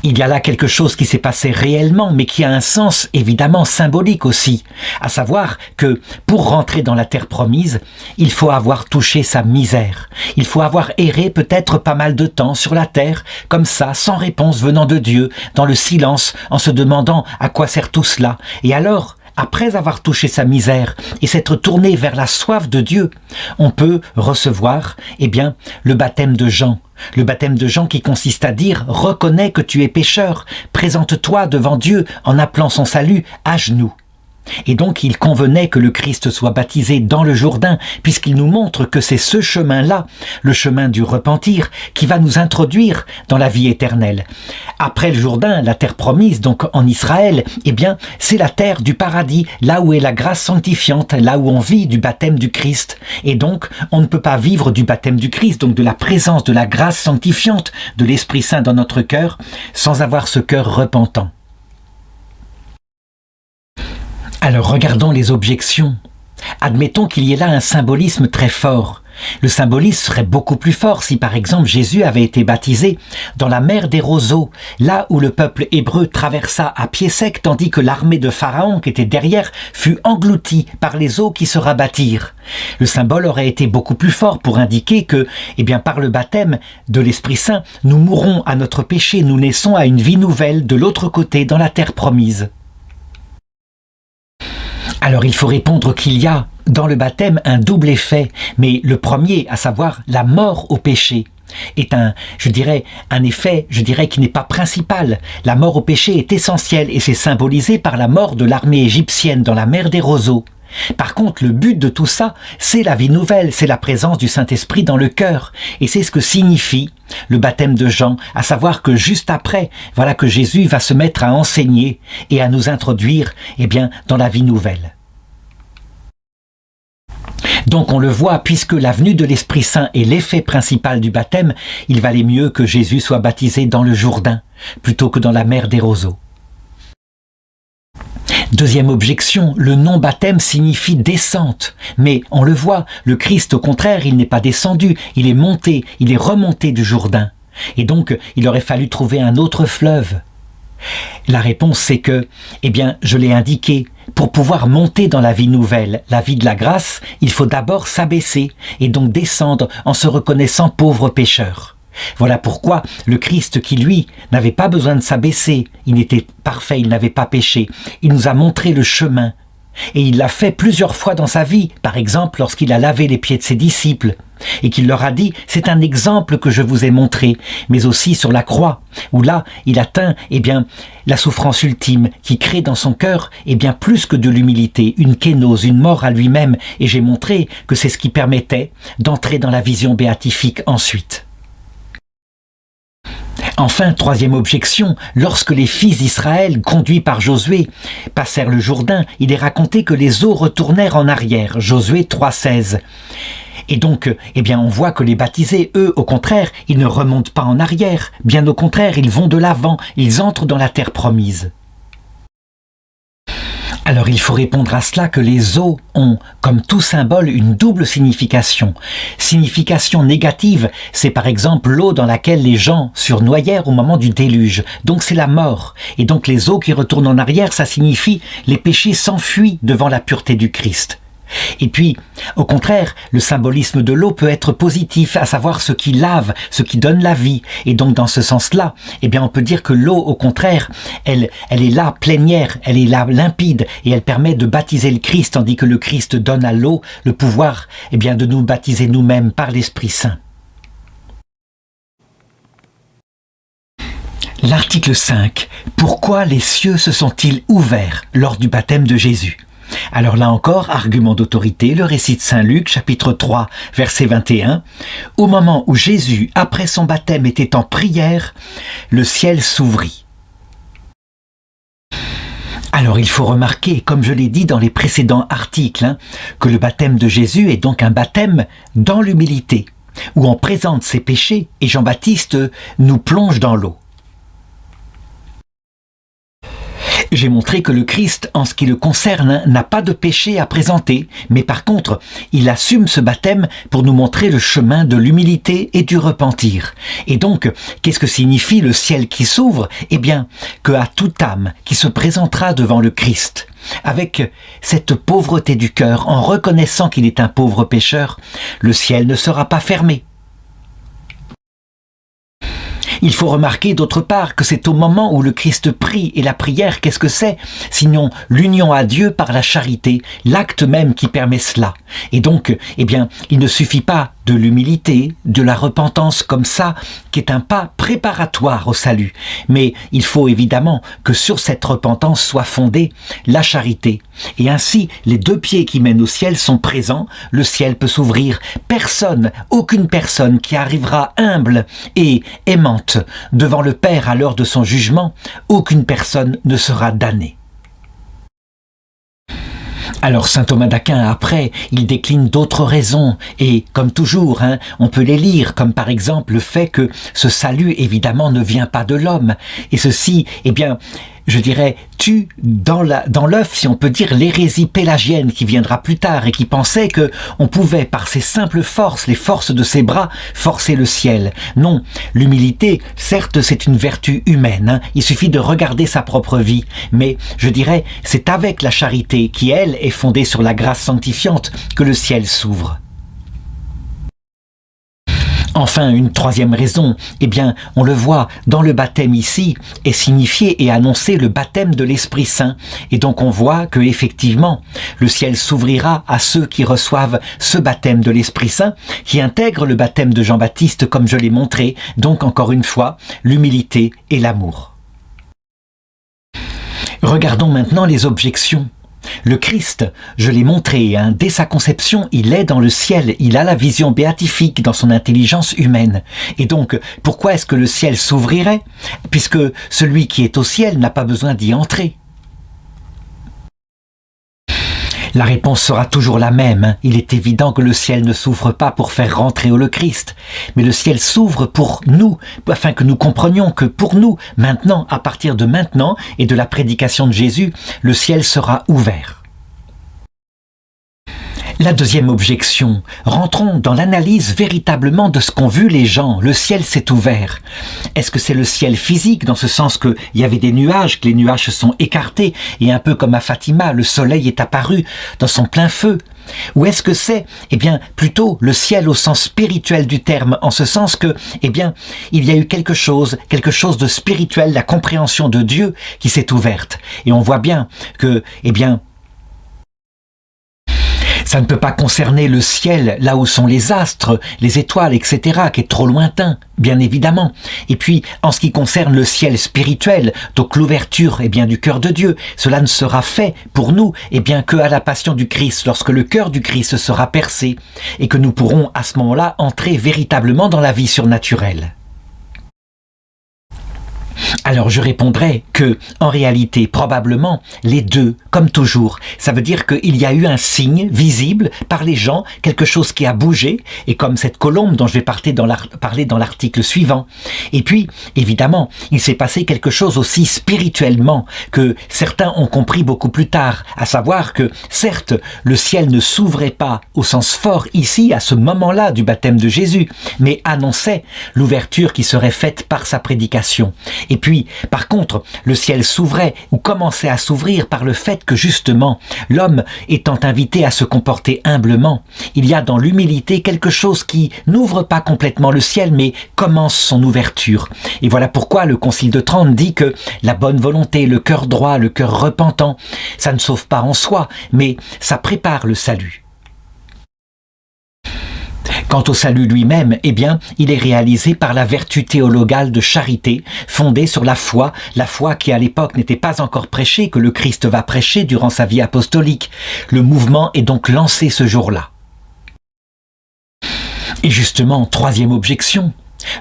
Il y a là quelque chose qui s'est passé réellement, mais qui a un sens évidemment symbolique aussi, à savoir que pour rentrer dans la terre promise, il faut avoir touché sa misère. Il faut avoir erré peut-être pas mal de temps sur la terre, comme ça, sans réponse venant de Dieu, dans le silence, en se demandant à quoi sert tout cela. Et alors, après avoir touché sa misère et s'être tourné vers la soif de Dieu, on peut recevoir, le baptême de Jean. Le baptême de Jean qui consiste à dire « Reconnais que tu es pécheur, présente-toi devant Dieu en appelant son salut à genoux ». Et donc il convenait que le Christ soit baptisé dans le Jourdain, puisqu'il nous montre que c'est ce chemin-là, le chemin du repentir, qui va nous introduire dans la vie éternelle. Après le Jourdain, la terre promise, donc en Israël, c'est la terre du paradis, là où est la grâce sanctifiante, là où on vit du baptême du Christ. Et donc, on ne peut pas vivre du baptême du Christ, donc de la présence de la grâce sanctifiante de l'Esprit Saint dans notre cœur, sans avoir ce cœur repentant. Alors regardons les objections. Admettons qu'il y ait là un symbolisme très fort. Le symbolisme serait beaucoup plus fort si par exemple Jésus avait été baptisé dans la mer des roseaux, là où le peuple hébreu traversa à pied sec tandis que l'armée de Pharaon qui était derrière fut engloutie par les eaux qui se rabattirent. Le symbole aurait été beaucoup plus fort pour indiquer que, par le baptême de l'Esprit Saint, nous mourrons à notre péché, nous naissons à une vie nouvelle de l'autre côté dans la terre promise. Alors il faut répondre qu'il y a dans le baptême un double effet, mais le premier, à savoir la mort au péché, est un effet qui n'est pas principal. La mort au péché est essentielle et c'est symbolisé par la mort de l'armée égyptienne dans la mer des roseaux. Par contre, le but de tout ça, c'est la vie nouvelle, c'est la présence du Saint-Esprit dans le cœur. Et c'est ce que signifie le baptême de Jean, à savoir que juste après, voilà que Jésus va se mettre à enseigner et à nous introduire, dans la vie nouvelle. Donc on le voit, puisque la venue de l'Esprit Saint est l'effet principal du baptême, il valait mieux que Jésus soit baptisé dans le Jourdain, plutôt que dans la mer des roseaux. Deuxième objection, le non-baptême signifie descente. Mais on le voit, le Christ au contraire, il n'est pas descendu, il est monté, il est remonté du Jourdain. Et donc, il aurait fallu trouver un autre fleuve. La réponse c'est que, je l'ai indiqué, pour pouvoir monter dans la vie nouvelle, la vie de la grâce, il faut d'abord s'abaisser et donc descendre en se reconnaissant pauvre pécheur. Voilà pourquoi le Christ qui, lui, n'avait pas besoin de s'abaisser, il était parfait, il n'avait pas péché, il nous a montré le chemin. Et il l'a fait plusieurs fois dans sa vie, par exemple lorsqu'il a lavé les pieds de ses disciples, et qu'il leur a dit « c'est un exemple que je vous ai montré », mais aussi sur la croix, où là, il atteint la souffrance ultime, qui crée dans son cœur plus que de l'humilité, une kénose, une mort à lui-même, et j'ai montré que c'est ce qui permettait d'entrer dans la vision béatifique ensuite. Enfin, troisième objection, lorsque les fils d'Israël, conduits par Josué, passèrent le Jourdain, il est raconté que les eaux retournèrent en arrière, Josué 3,16. Et donc, on voit que les baptisés, eux, au contraire, ils ne remontent pas en arrière, bien au contraire, ils vont de l'avant, ils entrent dans la terre promise. Alors il faut répondre à cela que les eaux ont, comme tout symbole, une double signification. Signification négative, c'est par exemple l'eau dans laquelle les gens surnoyèrent au moment du déluge. Donc c'est la mort. Et donc les eaux qui retournent en arrière, ça signifie les péchés s'enfuient devant la pureté du Christ. Et puis, au contraire, le symbolisme de l'eau peut être positif, à savoir ce qui lave, ce qui donne la vie. Et donc, dans ce sens-là, on peut dire que l'eau, au contraire, elle est là, plénière, elle est là, limpide, et elle permet de baptiser le Christ, tandis que le Christ donne à l'eau le pouvoir, de nous baptiser nous-mêmes par l'Esprit Saint. L'article 5. Pourquoi les cieux se sont-ils ouverts lors du baptême de Jésus ? Alors là encore, argument d'autorité, le récit de Saint Luc, chapitre 3, verset 21. Au moment où Jésus, après son baptême, était en prière, le ciel s'ouvrit. Alors il faut remarquer, comme je l'ai dit dans les précédents articles, que le baptême de Jésus est donc un baptême dans l'humilité, où on présente ses péchés et Jean-Baptiste nous plonge dans l'eau. J'ai montré que le Christ, en ce qui le concerne, n'a pas de péché à présenter, mais par contre, il assume ce baptême pour nous montrer le chemin de l'humilité et du repentir. Et donc, qu'est-ce que signifie le ciel qui s'ouvre ? Que à toute âme qui se présentera devant le Christ, avec cette pauvreté du cœur, en reconnaissant qu'il est un pauvre pécheur, le ciel ne sera pas fermé. Il faut remarquer d'autre part que c'est au moment où le Christ prie, et la prière, qu'est-ce que c'est ? Sinon l'union à Dieu par la charité, l'acte même qui permet cela. Et donc, il ne suffit pas de l'humilité, de la repentance comme ça, qui est un pas préparatoire au salut. Mais il faut évidemment que sur cette repentance soit fondée la charité. Et ainsi, les deux pieds qui mènent au ciel sont présents, le ciel peut s'ouvrir. Personne, aucune personne qui arrivera humble et aimante devant le Père à l'heure de son jugement, aucune personne ne sera damnée. Alors saint Thomas d'Aquin, après, il décline d'autres raisons, et comme toujours, on peut les lire, comme par exemple le fait que ce salut, évidemment, ne vient pas de l'homme, et ceci, je dirais, tue dans l'œuf, si on peut dire, l'hérésie pélagienne qui viendra plus tard et qui pensait que on pouvait, par ses simples forces, les forces de ses bras, forcer le ciel. Non, l'humilité, certes, c'est une vertu humaine, il suffit de regarder sa propre vie, mais je dirais, c'est avec la charité qui, elle, est fondée sur la grâce sanctifiante que le ciel s'ouvre. Enfin, une troisième raison, on le voit, dans le baptême ici, est signifié et annoncé le baptême de l'Esprit Saint. Et donc on voit que effectivement, le ciel s'ouvrira à ceux qui reçoivent ce baptême de l'Esprit Saint, qui intègre le baptême de Jean-Baptiste comme je l'ai montré, donc encore une fois, l'humilité et l'amour. Regardons maintenant les objections. Le Christ, je l'ai montré, dès sa conception, il est dans le ciel, il a la vision béatifique dans son intelligence humaine. Et donc, pourquoi est-ce que le ciel s'ouvrirait ? Puisque celui qui est au ciel n'a pas besoin d'y entrer. La réponse sera toujours la même. Il est évident que le ciel ne s'ouvre pas pour faire rentrer le Christ, mais le ciel s'ouvre pour nous, afin que nous comprenions que pour nous, maintenant, à partir de maintenant et de la prédication de Jésus, le ciel sera ouvert. La deuxième objection, rentrons dans l'analyse véritablement de ce qu'ont vu les gens. Le ciel s'est ouvert. Est-ce que c'est le ciel physique, dans ce sens qu'il y avait des nuages, que les nuages se sont écartés, et un peu comme à Fatima, le soleil est apparu dans son plein feu? Ou est-ce que c'est, plutôt le ciel au sens spirituel du terme, en ce sens que, il y a eu quelque chose de spirituel, la compréhension de Dieu qui s'est ouverte. Et on voit bien que, ça ne peut pas concerner le ciel, là où sont les astres, les étoiles, etc., qui est trop lointain, bien évidemment. Et puis, en ce qui concerne le ciel spirituel, donc l'ouverture du cœur de Dieu, cela ne sera fait pour nous que à la passion du Christ, lorsque le cœur du Christ sera percé, et que nous pourrons à ce moment-là entrer véritablement dans la vie surnaturelle. Alors je répondrai que, en réalité, probablement, les deux, comme toujours. Ça veut dire qu'il y a eu un signe visible par les gens, quelque chose qui a bougé, et comme cette colombe dont je vais parler dans l'article suivant. Et puis, évidemment, il s'est passé quelque chose aussi spirituellement, que certains ont compris beaucoup plus tard, à savoir que, certes, le ciel ne s'ouvrait pas au sens fort ici, à ce moment-là du baptême de Jésus, mais annonçait l'ouverture qui serait faite par sa prédication. Et puis, par contre, le ciel s'ouvrait ou commençait à s'ouvrir par le fait que justement, l'homme étant invité à se comporter humblement, il y a dans l'humilité quelque chose qui n'ouvre pas complètement le ciel, mais commence son ouverture. Et voilà pourquoi le Concile de Trente dit que la bonne volonté, le cœur droit, le cœur repentant, ça ne sauve pas en soi, mais ça prépare le salut. Quant au salut lui-même, il est réalisé par la vertu théologale de charité, fondée sur la foi qui à l'époque n'était pas encore prêchée, que le Christ va prêcher durant sa vie apostolique. Le mouvement est donc lancé ce jour-là. Et justement, troisième objection,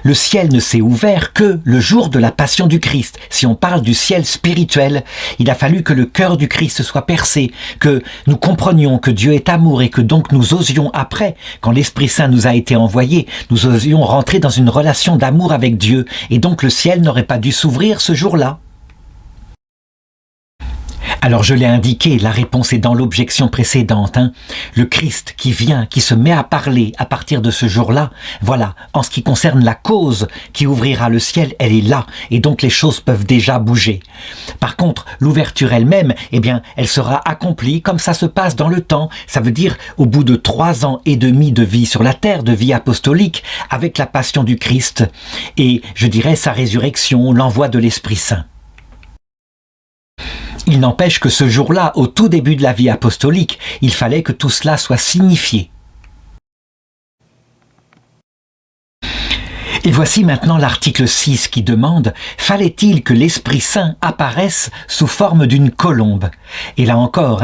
le ciel ne s'est ouvert que le jour de la passion du Christ. Si on parle du ciel spirituel, il a fallu que le cœur du Christ soit percé, que nous comprenions que Dieu est amour et que donc nous osions après, quand l'Esprit Saint nous a été envoyé, nous osions rentrer dans une relation d'amour avec Dieu, et donc le ciel n'aurait pas dû s'ouvrir ce jour-là. Alors je l'ai indiqué, la réponse est dans l'objection précédente. Le Christ qui vient, qui se met à parler à partir de ce jour-là, voilà, en ce qui concerne la cause qui ouvrira le ciel, elle est là, et donc les choses peuvent déjà bouger. Par contre, l'ouverture elle-même, elle sera accomplie comme ça se passe dans le temps, ça veut dire au bout de 3 ans et demi de vie sur la terre, de vie apostolique, avec la passion du Christ, et je dirais sa résurrection, l'envoi de l'Esprit Saint. Il n'empêche que ce jour-là, au tout début de la vie apostolique, il fallait que tout cela soit signifié. Et voici maintenant l'article 6 qui demande « Fallait-il que l'Esprit Saint apparaisse sous forme d'une colombe ?» Et là encore,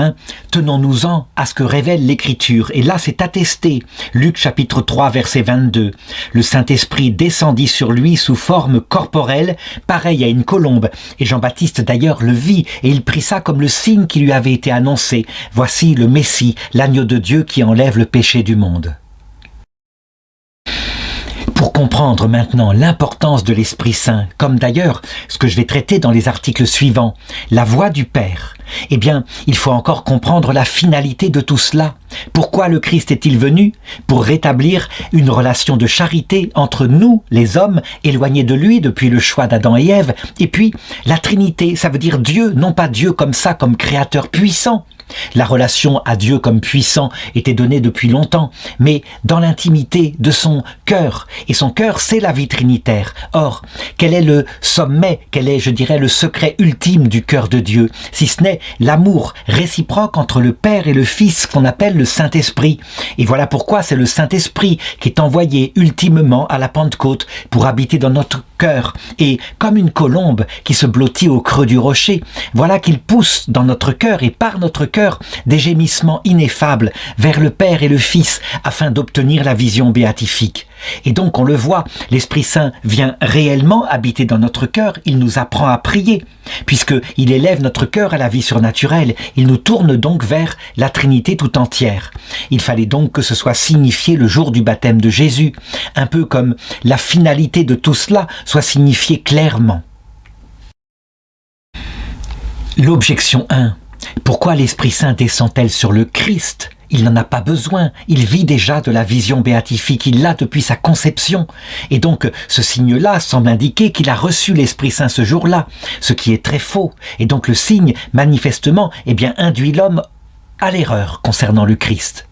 tenons-nous-en à ce que révèle l'Écriture. Et là, c'est attesté. Luc chapitre 3, verset 22. « Le Saint-Esprit descendit sur lui sous forme corporelle, pareille à une colombe. Et Jean-Baptiste d'ailleurs le vit, et il prit ça comme le signe qui lui avait été annoncé. Voici le Messie, l'agneau de Dieu qui enlève le péché du monde. » Pour comprendre maintenant l'importance de l'Esprit Saint, comme d'ailleurs ce que je vais traiter dans les articles suivants, la voix du Père, il faut encore comprendre la finalité de tout cela. Pourquoi le Christ est-il venu? Pour rétablir une relation de charité entre nous, les hommes, éloignés de lui depuis le choix d'Adam et Ève, et puis la Trinité, ça veut dire Dieu, non pas Dieu comme ça, comme créateur puissant. La relation à Dieu comme puissant était donnée depuis longtemps, mais dans l'intimité de son cœur. Et son cœur, c'est la vie trinitaire. Or, quel est le sommet, quel est, je dirais, le secret ultime du cœur de Dieu, si ce n'est l'amour réciproque entre le Père et le Fils qu'on appelle le Saint-Esprit. Et voilà pourquoi c'est le Saint-Esprit qui est envoyé ultimement à la Pentecôte pour habiter dans notre cœur. Et comme une colombe qui se blottit au creux du rocher, voilà qu'il pousse dans notre cœur et par notre cœur des gémissements ineffables vers le Père et le Fils afin d'obtenir la vision béatifique. Et donc on le voit, l'Esprit Saint vient réellement habiter dans notre cœur, il nous apprend à prier, puisqu'il élève notre cœur à la vie surnaturelle, il nous tourne donc vers la Trinité tout entière. Il fallait donc que ce soit signifié le jour du baptême de Jésus, un peu comme la finalité de tout cela soit signifiée clairement. L'objection 1. Pourquoi l'Esprit Saint descend-elle sur le Christ ? Il n'en a pas besoin, il vit déjà de la vision béatifique, il l'a depuis sa conception. Et donc ce signe-là semble indiquer qu'il a reçu l'Esprit Saint ce jour-là, ce qui est très faux. Et donc le signe, manifestement, induit l'homme à l'erreur concernant le Christ.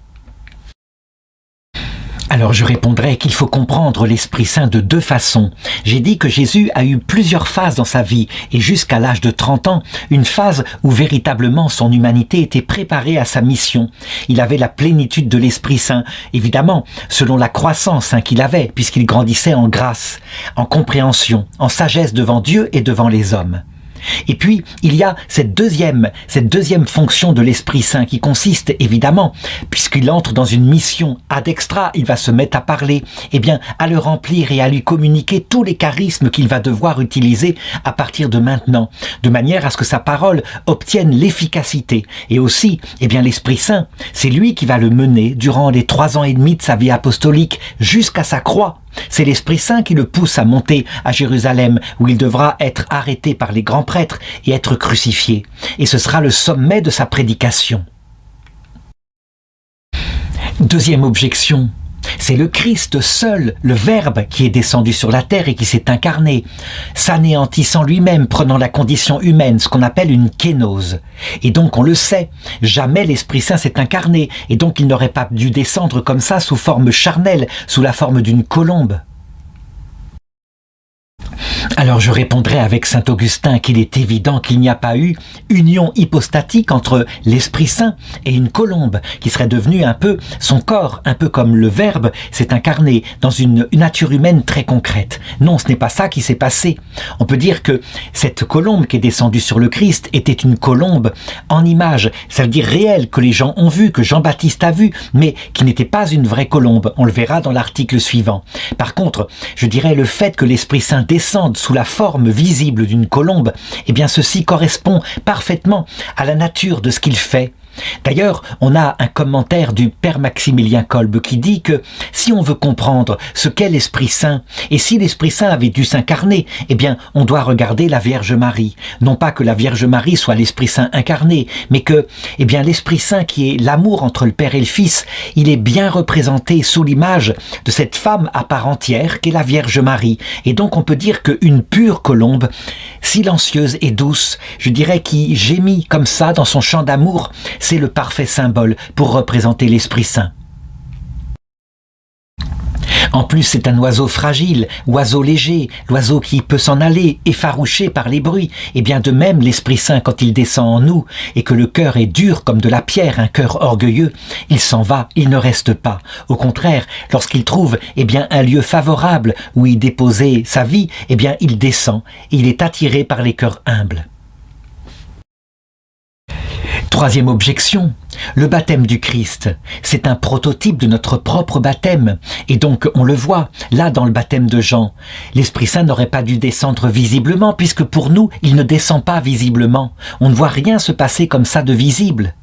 Alors je répondrai qu'il faut comprendre l'Esprit Saint de deux façons. J'ai dit que Jésus a eu plusieurs phases dans sa vie et jusqu'à l'âge de 30 ans, une phase où véritablement son humanité était préparée à sa mission. Il avait la plénitude de l'Esprit Saint, évidemment, selon la croissance qu'il avait, puisqu'il grandissait en grâce, en compréhension, en sagesse devant Dieu et devant les hommes. Et puis, il y a cette deuxième fonction de l'Esprit Saint qui consiste, évidemment, puisqu'il entre dans une mission ad extra, il va se mettre à parler, à le remplir et à lui communiquer tous les charismes qu'il va devoir utiliser à partir de maintenant, de manière à ce que sa parole obtienne l'efficacité. Et aussi, l'Esprit Saint, c'est lui qui va le mener durant les 3 ans et demi de sa vie apostolique jusqu'à sa croix. C'est l'Esprit Saint qui le pousse à monter à Jérusalem, où il devra être arrêté par les grands prêtres et être crucifié. Et ce sera le sommet de sa prédication. Deuxième objection, c'est le Christ seul, le Verbe, qui est descendu sur la terre et qui s'est incarné, s'anéantissant lui-même, prenant la condition humaine, ce qu'on appelle une kénose. Et donc on le sait, jamais l'Esprit Saint s'est incarné, et donc il n'aurait pas dû descendre comme ça sous forme charnelle, sous la forme d'une colombe. Alors je répondrai avec saint Augustin qu'il est évident qu'il n'y a pas eu union hypostatique entre l'Esprit Saint et une colombe, qui serait devenue un peu son corps, un peu comme le Verbe s'est incarné dans une nature humaine très concrète. Non, ce n'est pas ça qui s'est passé. On peut dire que cette colombe qui est descendue sur le Christ était une colombe en image, ça veut dire réelle, que les gens ont vu, que Jean-Baptiste a vu, mais qui n'était pas une vraie colombe. On le verra dans l'article suivant. Par contre, je dirais le fait que l'Esprit Saint descende sous la forme visible d'une colombe, ceci correspond parfaitement à la nature de ce qu'il fait. D'ailleurs, on a un commentaire du père Maximilien Kolbe qui dit que si on veut comprendre ce qu'est l'Esprit Saint, et si l'Esprit Saint avait dû s'incarner, on doit regarder la Vierge Marie. Non pas que la Vierge Marie soit l'Esprit Saint incarné, mais que l'Esprit Saint qui est l'amour entre le Père et le Fils, il est bien représenté sous l'image de cette femme à part entière qu'est la Vierge Marie. Et donc on peut dire qu'une pure colombe, silencieuse et douce, je dirais qui gémit comme ça dans son chant d'amour, c'est le parfait symbole pour représenter l'Esprit Saint. En plus, c'est un oiseau fragile, oiseau léger, l'oiseau qui peut s'en aller, effarouché par les bruits. Et bien de même, l'Esprit Saint, quand il descend en nous, et que le cœur est dur comme de la pierre, un cœur orgueilleux, il s'en va, il ne reste pas. Au contraire, lorsqu'il trouve un lieu favorable où y déposer sa vie, il descend, et il est attiré par les cœurs humbles. Troisième objection, le baptême du Christ, c'est un prototype de notre propre baptême. Et donc, on le voit, là dans le baptême de Jean, l'Esprit Saint n'aurait pas dû descendre visiblement, puisque pour nous, il ne descend pas visiblement. On ne voit rien se passer comme ça de visible.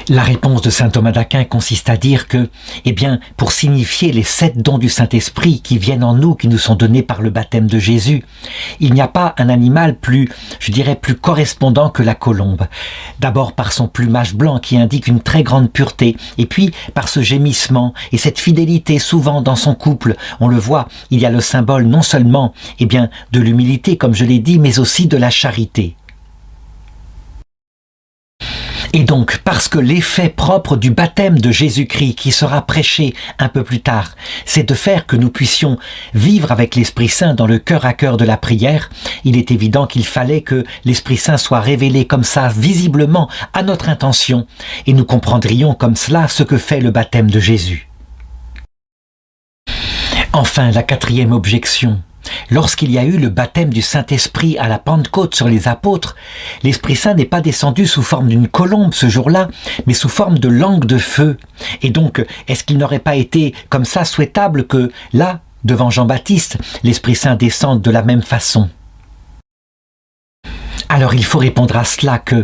La réponse de saint Thomas d'Aquin consiste à dire que, pour signifier les 7 dons du Saint-Esprit qui viennent en nous, qui nous sont donnés par le baptême de Jésus, il n'y a pas un animal plus correspondant que la colombe. D'abord par son plumage blanc qui indique une très grande pureté, et puis par ce gémissement et cette fidélité souvent dans son couple. On le voit, il y a le symbole non seulement de l'humilité, comme je l'ai dit, mais aussi de la charité. Et donc, parce que l'effet propre du baptême de Jésus-Christ qui sera prêché un peu plus tard, c'est de faire que nous puissions vivre avec l'Esprit Saint dans le cœur à cœur de la prière, il est évident qu'il fallait que l'Esprit Saint soit révélé comme ça, visiblement, à notre intention, et nous comprendrions comme cela ce que fait le baptême de Jésus. Enfin, la 4e objection. Lorsqu'il y a eu le baptême du Saint-Esprit à la Pentecôte sur les apôtres, l'Esprit Saint n'est pas descendu sous forme d'une colombe ce jour-là, mais sous forme de langue de feu. Et donc, est-ce qu'il n'aurait pas été comme ça souhaitable que, là, devant Jean-Baptiste, l'Esprit Saint descende de la même façon ? Alors il faut répondre à cela que,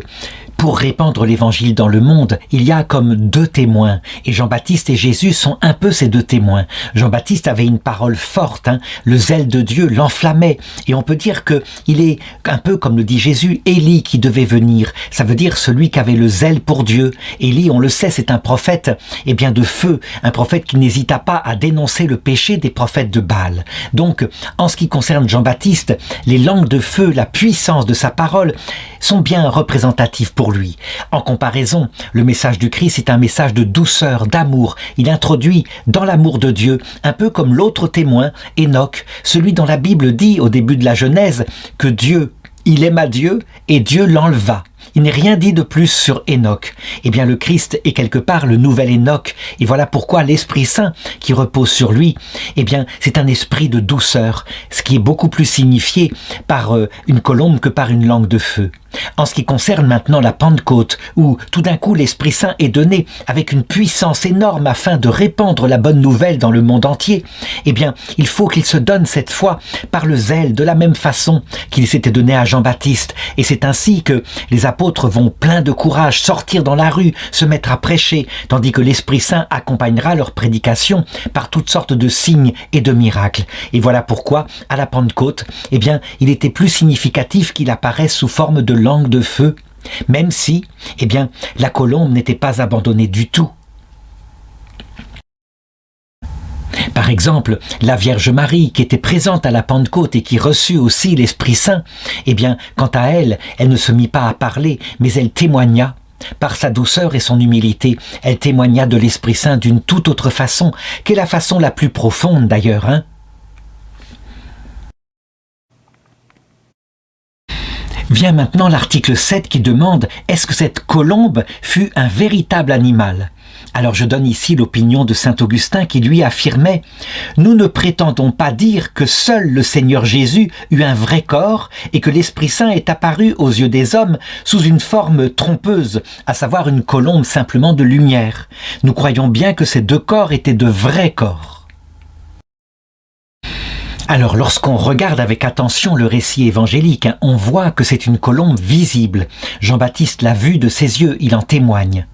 pour répandre l'évangile dans le monde, il y a comme deux témoins. Et Jean-Baptiste et Jésus sont un peu ces deux témoins. Jean-Baptiste avait une parole forte, le zèle de Dieu l'enflammait. Et on peut dire qu'il est un peu, comme le dit Jésus, Élie qui devait venir. Ça veut dire celui qui avait le zèle pour Dieu. Élie, on le sait, c'est un prophète de feu. Un prophète qui n'hésita pas à dénoncer le péché des prophètes de Baal. Donc, en ce qui concerne Jean-Baptiste, les langues de feu, la puissance de sa parole sont bien représentatives pour lui. En comparaison, le message du Christ est un message de douceur, d'amour. Il introduit dans l'amour de Dieu, un peu comme l'autre témoin, Enoch, celui dont la Bible dit au début de la Genèse que Dieu, il aima Dieu et Dieu l'enleva. Il n'est rien dit de plus sur Enoch. Eh bien, le Christ est quelque part le nouvel Enoch. Et voilà pourquoi l'Esprit Saint qui repose sur lui, eh bien, c'est un esprit de douceur, ce qui est beaucoup plus signifié par une colombe que par une langue de feu. En ce qui concerne maintenant la Pentecôte, où tout d'un coup l'Esprit Saint est donné avec une puissance énorme afin de répandre la bonne nouvelle dans le monde entier, eh bien, il faut qu'il se donne cette fois par le zèle, de la même façon qu'il s'était donné à Jean-Baptiste. Et c'est ainsi que les apôtres vont pleins de courage sortir dans la rue, se mettre à prêcher, tandis que l'Esprit Saint accompagnera leur prédication par toutes sortes de signes et de miracles. Et voilà pourquoi, à la Pentecôte, eh bien, il était plus significatif qu'il apparaisse sous forme de langue de feu, même si, eh bien, la colombe n'était pas abandonnée du tout. Par exemple, la Vierge Marie, qui était présente à la Pentecôte et qui reçut aussi l'Esprit Saint, eh bien, quant à elle, elle ne se mit pas à parler, mais elle témoigna. Par sa douceur et son humilité, elle témoigna de l'Esprit Saint d'une toute autre façon, qui est la façon la plus profonde d'ailleurs, Vient maintenant l'article 7 qui demande « Est-ce que cette colombe fut un véritable animal ?» Alors je donne ici l'opinion de saint Augustin qui lui affirmait « Nous ne prétendons pas dire que seul le Seigneur Jésus eut un vrai corps et que l'Esprit Saint est apparu aux yeux des hommes sous une forme trompeuse, à savoir une colombe simplement de lumière. Nous croyons bien que ces deux corps étaient de vrais corps. » Alors, lorsqu'on regarde avec attention le récit évangélique, on voit que c'est une colombe visible. Jean-Baptiste l'a vue de ses yeux, il en témoigne.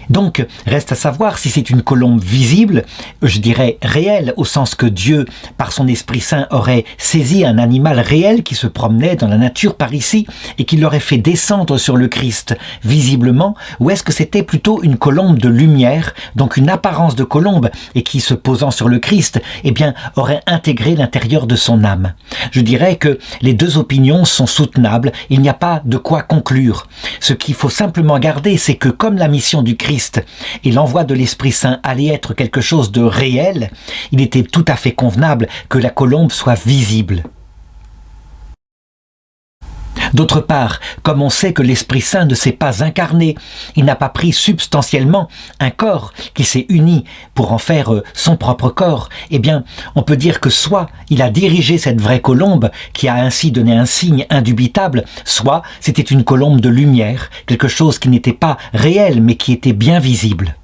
Donc, reste à savoir si c'est une colombe visible, je dirais réelle, au sens que Dieu, par son Esprit Saint, aurait saisi un animal réel qui se promenait dans la nature par ici et qui l'aurait fait descendre sur le Christ visiblement, ou est-ce que c'était plutôt une colombe de lumière, donc une apparence de colombe, et qui, se posant sur le Christ, eh bien, aurait intégré l'intérieur de son âme. Je dirais que les deux opinions sont soutenables, il n'y a pas de quoi conclure. Ce qu'il faut simplement garder, c'est que comme la mission du Christ et l'envoi de l'Esprit Saint allait être quelque chose de réel, il était tout à fait convenable que la colombe soit visible. D'autre part, comme on sait que l'Esprit Saint ne s'est pas incarné, il n'a pas pris substantiellement un corps qui s'est uni pour en faire son propre corps, eh bien, on peut dire que soit il a dirigé cette vraie colombe qui a ainsi donné un signe indubitable, soit c'était une colombe de lumière, quelque chose qui n'était pas réel mais qui était bien visible.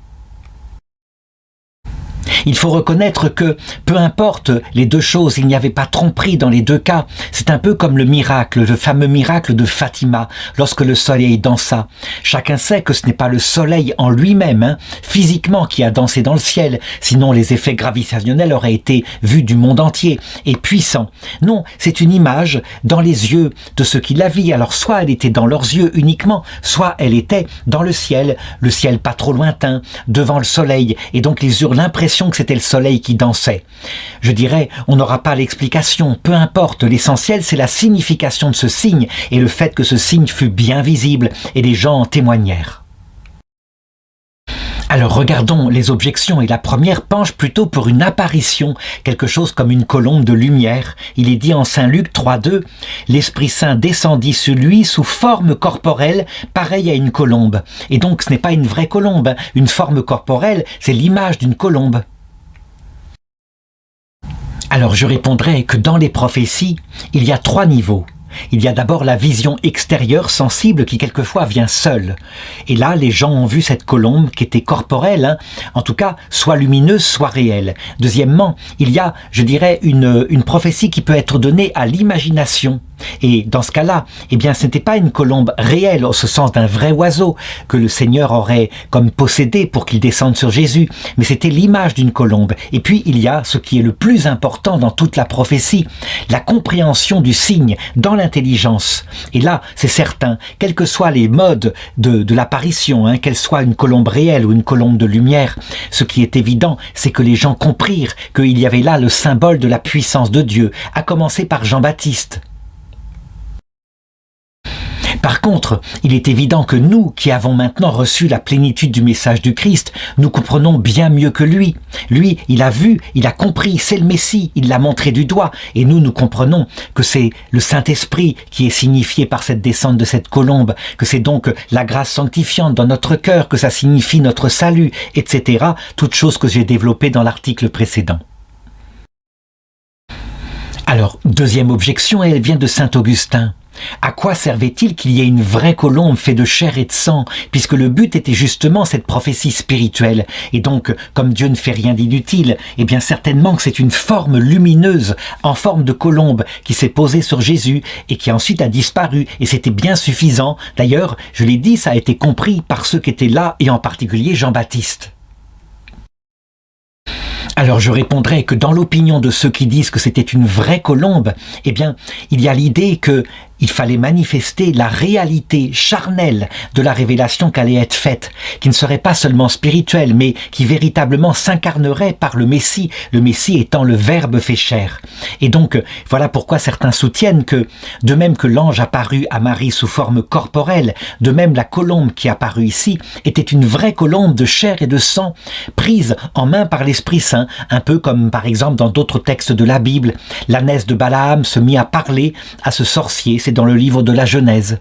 Il faut reconnaître que, peu importe les deux choses, il n'y avait pas tromperie dans les deux cas. C'est un peu comme le miracle, le fameux miracle de Fatima, lorsque le soleil dansa. Chacun sait que ce n'est pas le soleil en lui-même, physiquement, qui a dansé dans le ciel, sinon les effets gravitationnels auraient été vus du monde entier et puissants. Non, c'est une image dans les yeux de ceux qui la vit. Alors soit elle était dans leurs yeux uniquement, soit elle était dans le ciel pas trop lointain, devant le soleil, et donc ils eurent l'impression que c'était le soleil qui dansait. Je dirais, on n'aura pas l'explication, peu importe, l'essentiel c'est la signification de ce signe et le fait que ce signe fut bien visible et les gens en témoignèrent. Alors regardons les objections et la première penche plutôt pour une apparition, quelque chose comme une colombe de lumière. Il est dit en Saint Luc 3,2 « L'Esprit Saint descendit sur lui sous forme corporelle, pareille à une colombe. » Et donc ce n'est pas une vraie colombe, une forme corporelle, c'est l'image d'une colombe. Alors je répondrai que dans les prophéties, il y a 3 niveaux. Il y a d'abord la vision extérieure sensible qui quelquefois vient seule. Et là, les gens ont vu cette colombe qui était corporelle, en tout cas, soit lumineuse, soit réelle. Deuxièmement, il y a, je dirais, une prophétie qui peut être donnée à l'imagination. Et dans ce cas-là, eh bien, ce n'était pas une colombe réelle, au sens d'un vrai oiseau, que le Seigneur aurait comme possédé pour qu'il descende sur Jésus, mais c'était l'image d'une colombe. Et puis, il y a ce qui est le plus important dans toute la prophétie, la compréhension du signe dans l'intelligence. Et là, c'est certain, quels que soient les modes de l'apparition, qu'elle soit une colombe réelle ou une colombe de lumière, ce qui est évident, c'est que les gens comprirent qu'il y avait là le symbole de la puissance de Dieu, à commencer par Jean-Baptiste. Par contre, il est évident que nous, qui avons maintenant reçu la plénitude du message du Christ, nous comprenons bien mieux que lui. Lui, il a vu, il a compris, c'est le Messie, il l'a montré du doigt. Et nous comprenons que c'est le Saint-Esprit qui est signifié par cette descente de cette colombe, que c'est donc la grâce sanctifiante dans notre cœur, que ça signifie notre salut, etc. Toutes choses que j'ai développées dans l'article précédent. Alors, deuxième objection, elle vient de saint Augustin. À quoi servait-il qu'il y ait une vraie colombe faite de chair et de sang, puisque le but était justement cette prophétie spirituelle. Et donc, comme Dieu ne fait rien d'inutile, eh bien certainement que c'est une forme lumineuse, en forme de colombe, qui s'est posée sur Jésus et qui ensuite a disparu. Et c'était bien suffisant. D'ailleurs, je l'ai dit, ça a été compris par ceux qui étaient là, et en particulier Jean-Baptiste. Alors je répondrai que dans l'opinion de ceux qui disent que c'était une vraie colombe, eh bien, il y a l'idée qu'il fallait manifester la réalité charnelle de la révélation qui allait être faite, qui ne serait pas seulement spirituelle, mais qui véritablement s'incarnerait par le Messie étant le Verbe fait chair. Et donc, voilà pourquoi certains soutiennent que, de même que l'ange apparut à Marie sous forme corporelle, de même la colombe qui apparut ici était une vraie colombe de chair et de sang, prise en main par l'Esprit Saint, un peu comme par exemple dans d'autres textes de la Bible, l'ânesse de Balaam se mit à parler à ce sorcier, c'est dans le livre de la Genèse.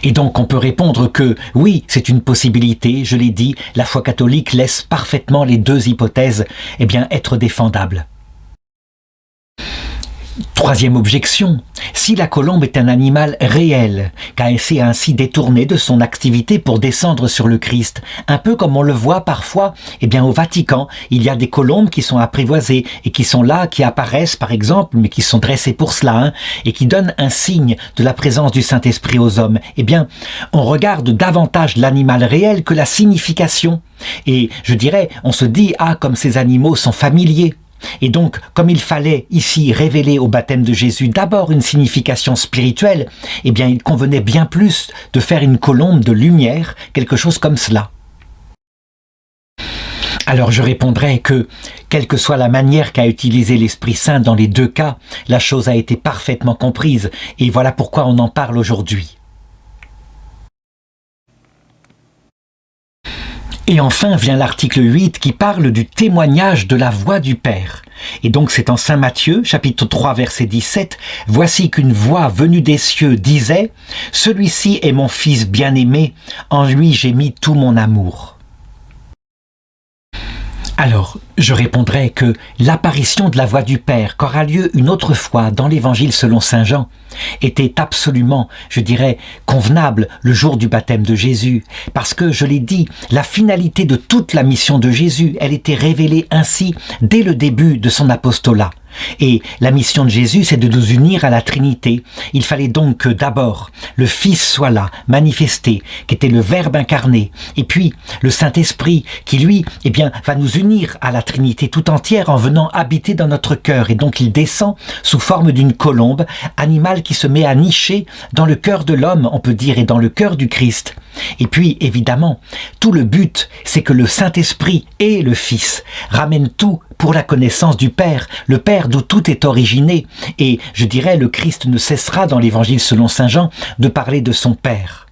Et donc on peut répondre que oui, c'est une possibilité, je l'ai dit, la foi catholique laisse parfaitement les deux hypothèses être défendables. Troisième objection, si la colombe est un animal réel, car elle s'est ainsi détournée de son activité pour descendre sur le Christ, un peu comme on le voit parfois au Vatican, il y a des colombes qui sont apprivoisées et qui sont là, qui apparaissent par exemple, mais qui sont dressées pour cela, et qui donnent un signe de la présence du Saint-Esprit aux hommes. On regarde davantage l'animal réel que la signification. Et je dirais, on se dit, comme ces animaux sont familiers. Et donc, comme il fallait ici révéler au baptême de Jésus d'abord une signification spirituelle, il convenait bien plus de faire une colombe de lumière, quelque chose comme cela. Alors je répondrai que, quelle que soit la manière qu'a utilisé l'Esprit Saint dans les deux cas, la chose a été parfaitement comprise, et voilà pourquoi on en parle aujourd'hui. Et enfin vient l'article 8 qui parle du témoignage de la voix du Père. Et donc c'est en Saint Matthieu, chapitre 3, verset 17, « Voici qu'une voix venue des cieux disait « Celui-ci est mon Fils bien-aimé, en lui j'ai mis tout mon amour. » Alors, je répondrai que l'apparition de la voix du Père qu'aura lieu une autre fois dans l'Évangile selon saint Jean était absolument, je dirais, convenable le jour du baptême de Jésus. Parce que, je l'ai dit, la finalité de toute la mission de Jésus, elle était révélée ainsi dès le début de son apostolat. Et la mission de Jésus, c'est de nous unir à la Trinité. Il fallait donc que d'abord le Fils soit là, manifesté, qui était le Verbe incarné, et puis le Saint-Esprit qui lui, va nous unir à la Trinité tout entière en venant habiter dans notre cœur. Et donc il descend sous forme d'une colombe, animal qui se met à nicher dans le cœur de l'homme, on peut dire, et dans le cœur du Christ. Et puis, évidemment, tout le but, c'est que le Saint-Esprit et le Fils ramènent tout pour la connaissance du Père, le Père d'où tout est originé. Et je dirais, le Christ ne cessera dans l'Évangile selon saint Jean de parler de son Père.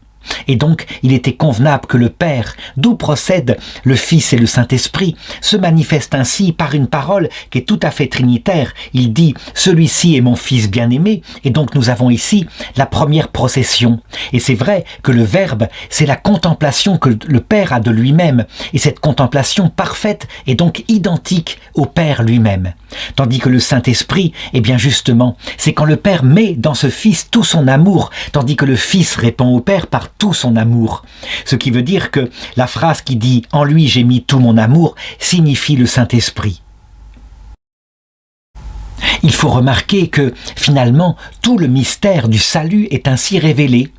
Et donc, il était convenable que le Père, d'où procèdent le Fils et le Saint-Esprit, se manifeste ainsi par une parole qui est tout à fait trinitaire. Il dit « Celui-ci est mon Fils bien-aimé » et donc nous avons ici la première procession. Et c'est vrai que le Verbe, c'est la contemplation que le Père a de lui-même. Et cette contemplation parfaite est donc identique au Père lui-même. Tandis que le Saint-Esprit, eh bien justement, c'est quand le Père met dans ce Fils tout son amour, tandis que le Fils répond au Père par tout son amour. Ce qui veut dire que la phrase qui dit « En lui j'ai mis tout mon amour » signifie le Saint-Esprit. Il faut remarquer que, finalement, tout le mystère du salut est ainsi révélé,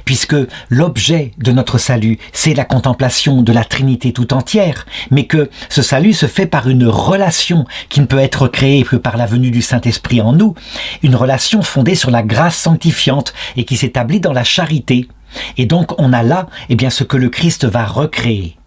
puisque l'objet de notre salut, c'est la contemplation de la Trinité tout entière, mais que ce salut se fait par une relation qui ne peut être créée que par la venue du Saint-Esprit en nous, une relation fondée sur la grâce sanctifiante et qui s'établit dans la charité. Et donc on a là ce que le Christ va recréer.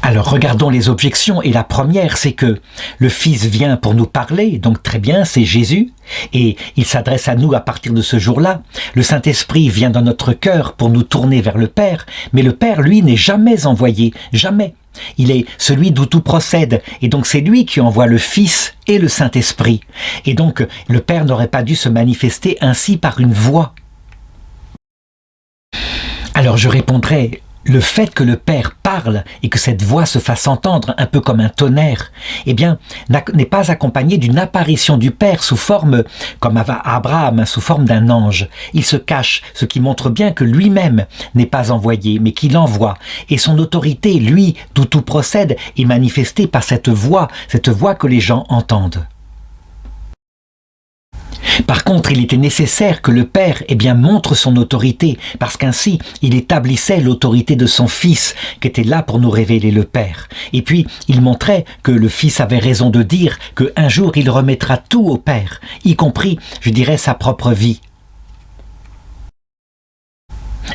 Alors regardons les objections, et la première c'est que le Fils vient pour nous parler, donc très bien, c'est Jésus, et il s'adresse à nous à partir de ce jour-là. Le Saint-Esprit vient dans notre cœur pour nous tourner vers le Père, mais le Père, lui, n'est jamais envoyé, jamais. Il est celui d'où tout procède, et donc c'est lui qui envoie le Fils et le Saint-Esprit. Et donc le Père n'aurait pas dû se manifester ainsi par une voix. Alors je répondrai, le fait que le Père parle et que cette voix se fasse entendre un peu comme un tonnerre, n'est pas accompagné d'une apparition du Père sous forme, comme à Abraham, sous forme d'un ange. Il se cache, ce qui montre bien que lui-même n'est pas envoyé, mais qu'il envoie. Et son autorité, lui, d'où tout procède, est manifestée par cette voix que les gens entendent. Par contre, il était nécessaire que le Père montre son autorité, parce qu'ainsi, il établissait l'autorité de son Fils, qui était là pour nous révéler le Père. Et puis, il montrait que le Fils avait raison de dire qu'un jour, il remettra tout au Père, y compris, sa propre vie.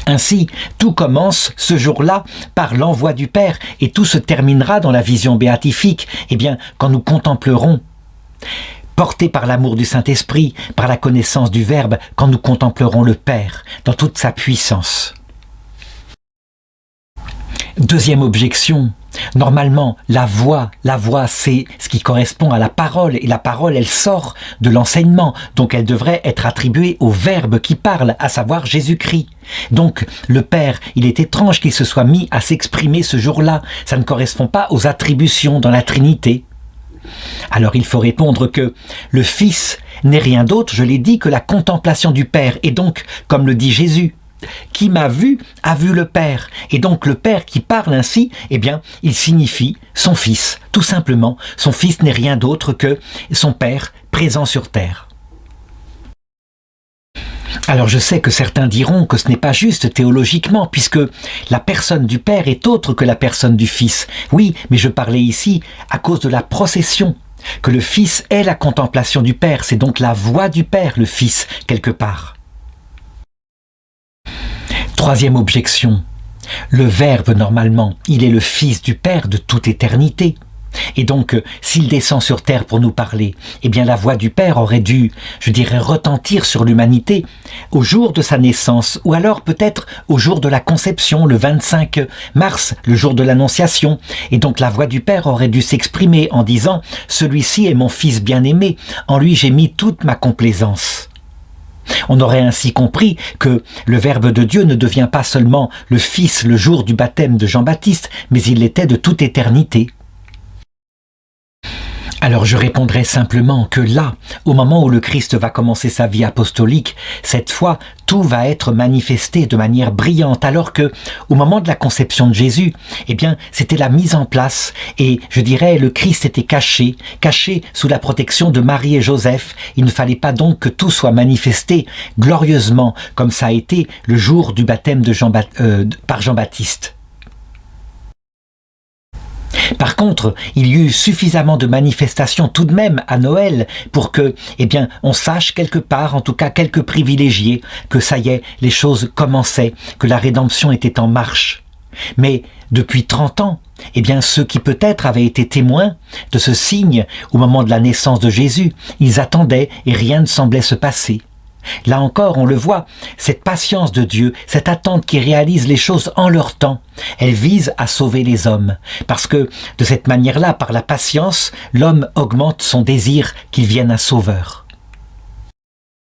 Ainsi, tout commence ce jour-là par l'envoi du Père, et tout se terminera dans la vision béatifique, quand nous contemplerons, portés par l'amour du Saint-Esprit, par la connaissance du Verbe, quand nous contemplerons le Père dans toute sa puissance. Deuxième objection, normalement, la voix, c'est ce qui correspond à la parole, et la parole, elle sort de l'enseignement, donc elle devrait être attribuée au Verbe qui parle, à savoir Jésus-Christ. Donc, le Père, il est étrange qu'il se soit mis à s'exprimer ce jour-là, ça ne correspond pas aux attributions dans la Trinité. Alors il faut répondre que le Fils n'est rien d'autre, je l'ai dit, que la contemplation du Père. Et donc, comme le dit Jésus, qui m'a vu a vu le Père. Et donc le Père qui parle ainsi, il signifie son Fils, tout simplement. Son Fils n'est rien d'autre que son Père présent sur terre. Alors je sais que certains diront que ce n'est pas juste théologiquement, puisque la personne du Père est autre que la personne du Fils. Oui, mais je parlais ici à cause de la procession, que le Fils est la contemplation du Père, c'est donc la voix du Père, le Fils, quelque part. Troisième objection, le Verbe, normalement, il est le Fils du Père de toute éternité. Et donc, s'il descend sur terre pour nous parler, la voix du Père aurait dû, retentir sur l'humanité au jour de sa naissance, ou alors peut-être au jour de la conception, le 25 mars, le jour de l'Annonciation. Et donc la voix du Père aurait dû s'exprimer en disant « Celui-ci est mon Fils bien-aimé, en lui j'ai mis toute ma complaisance ». On aurait ainsi compris que le Verbe de Dieu ne devient pas seulement le Fils le jour du baptême de Jean-Baptiste, mais il l'était de toute éternité. Alors je répondrai simplement que là, au moment où le Christ va commencer sa vie apostolique, cette fois, tout va être manifesté de manière brillante, alors que, au moment de la conception de Jésus, c'était la mise en place, et le Christ était caché sous la protection de Marie et Joseph. Il ne fallait pas donc que tout soit manifesté glorieusement, comme ça a été le jour du baptême de par Jean-Baptiste. Par contre, il y eut suffisamment de manifestations tout de même à Noël pour que, on sache quelque part, en tout cas quelques privilégiés, que ça y est, les choses commençaient, que la rédemption était en marche. Mais depuis 30 ans, ceux qui peut-être avaient été témoins de ce signe au moment de la naissance de Jésus, ils attendaient et rien ne semblait se passer. Là encore, on le voit, cette patience de Dieu, cette attente qui réalise les choses en leur temps, elle vise à sauver les hommes. Parce que de cette manière-là, par la patience, l'homme augmente son désir qu'il vienne un sauveur.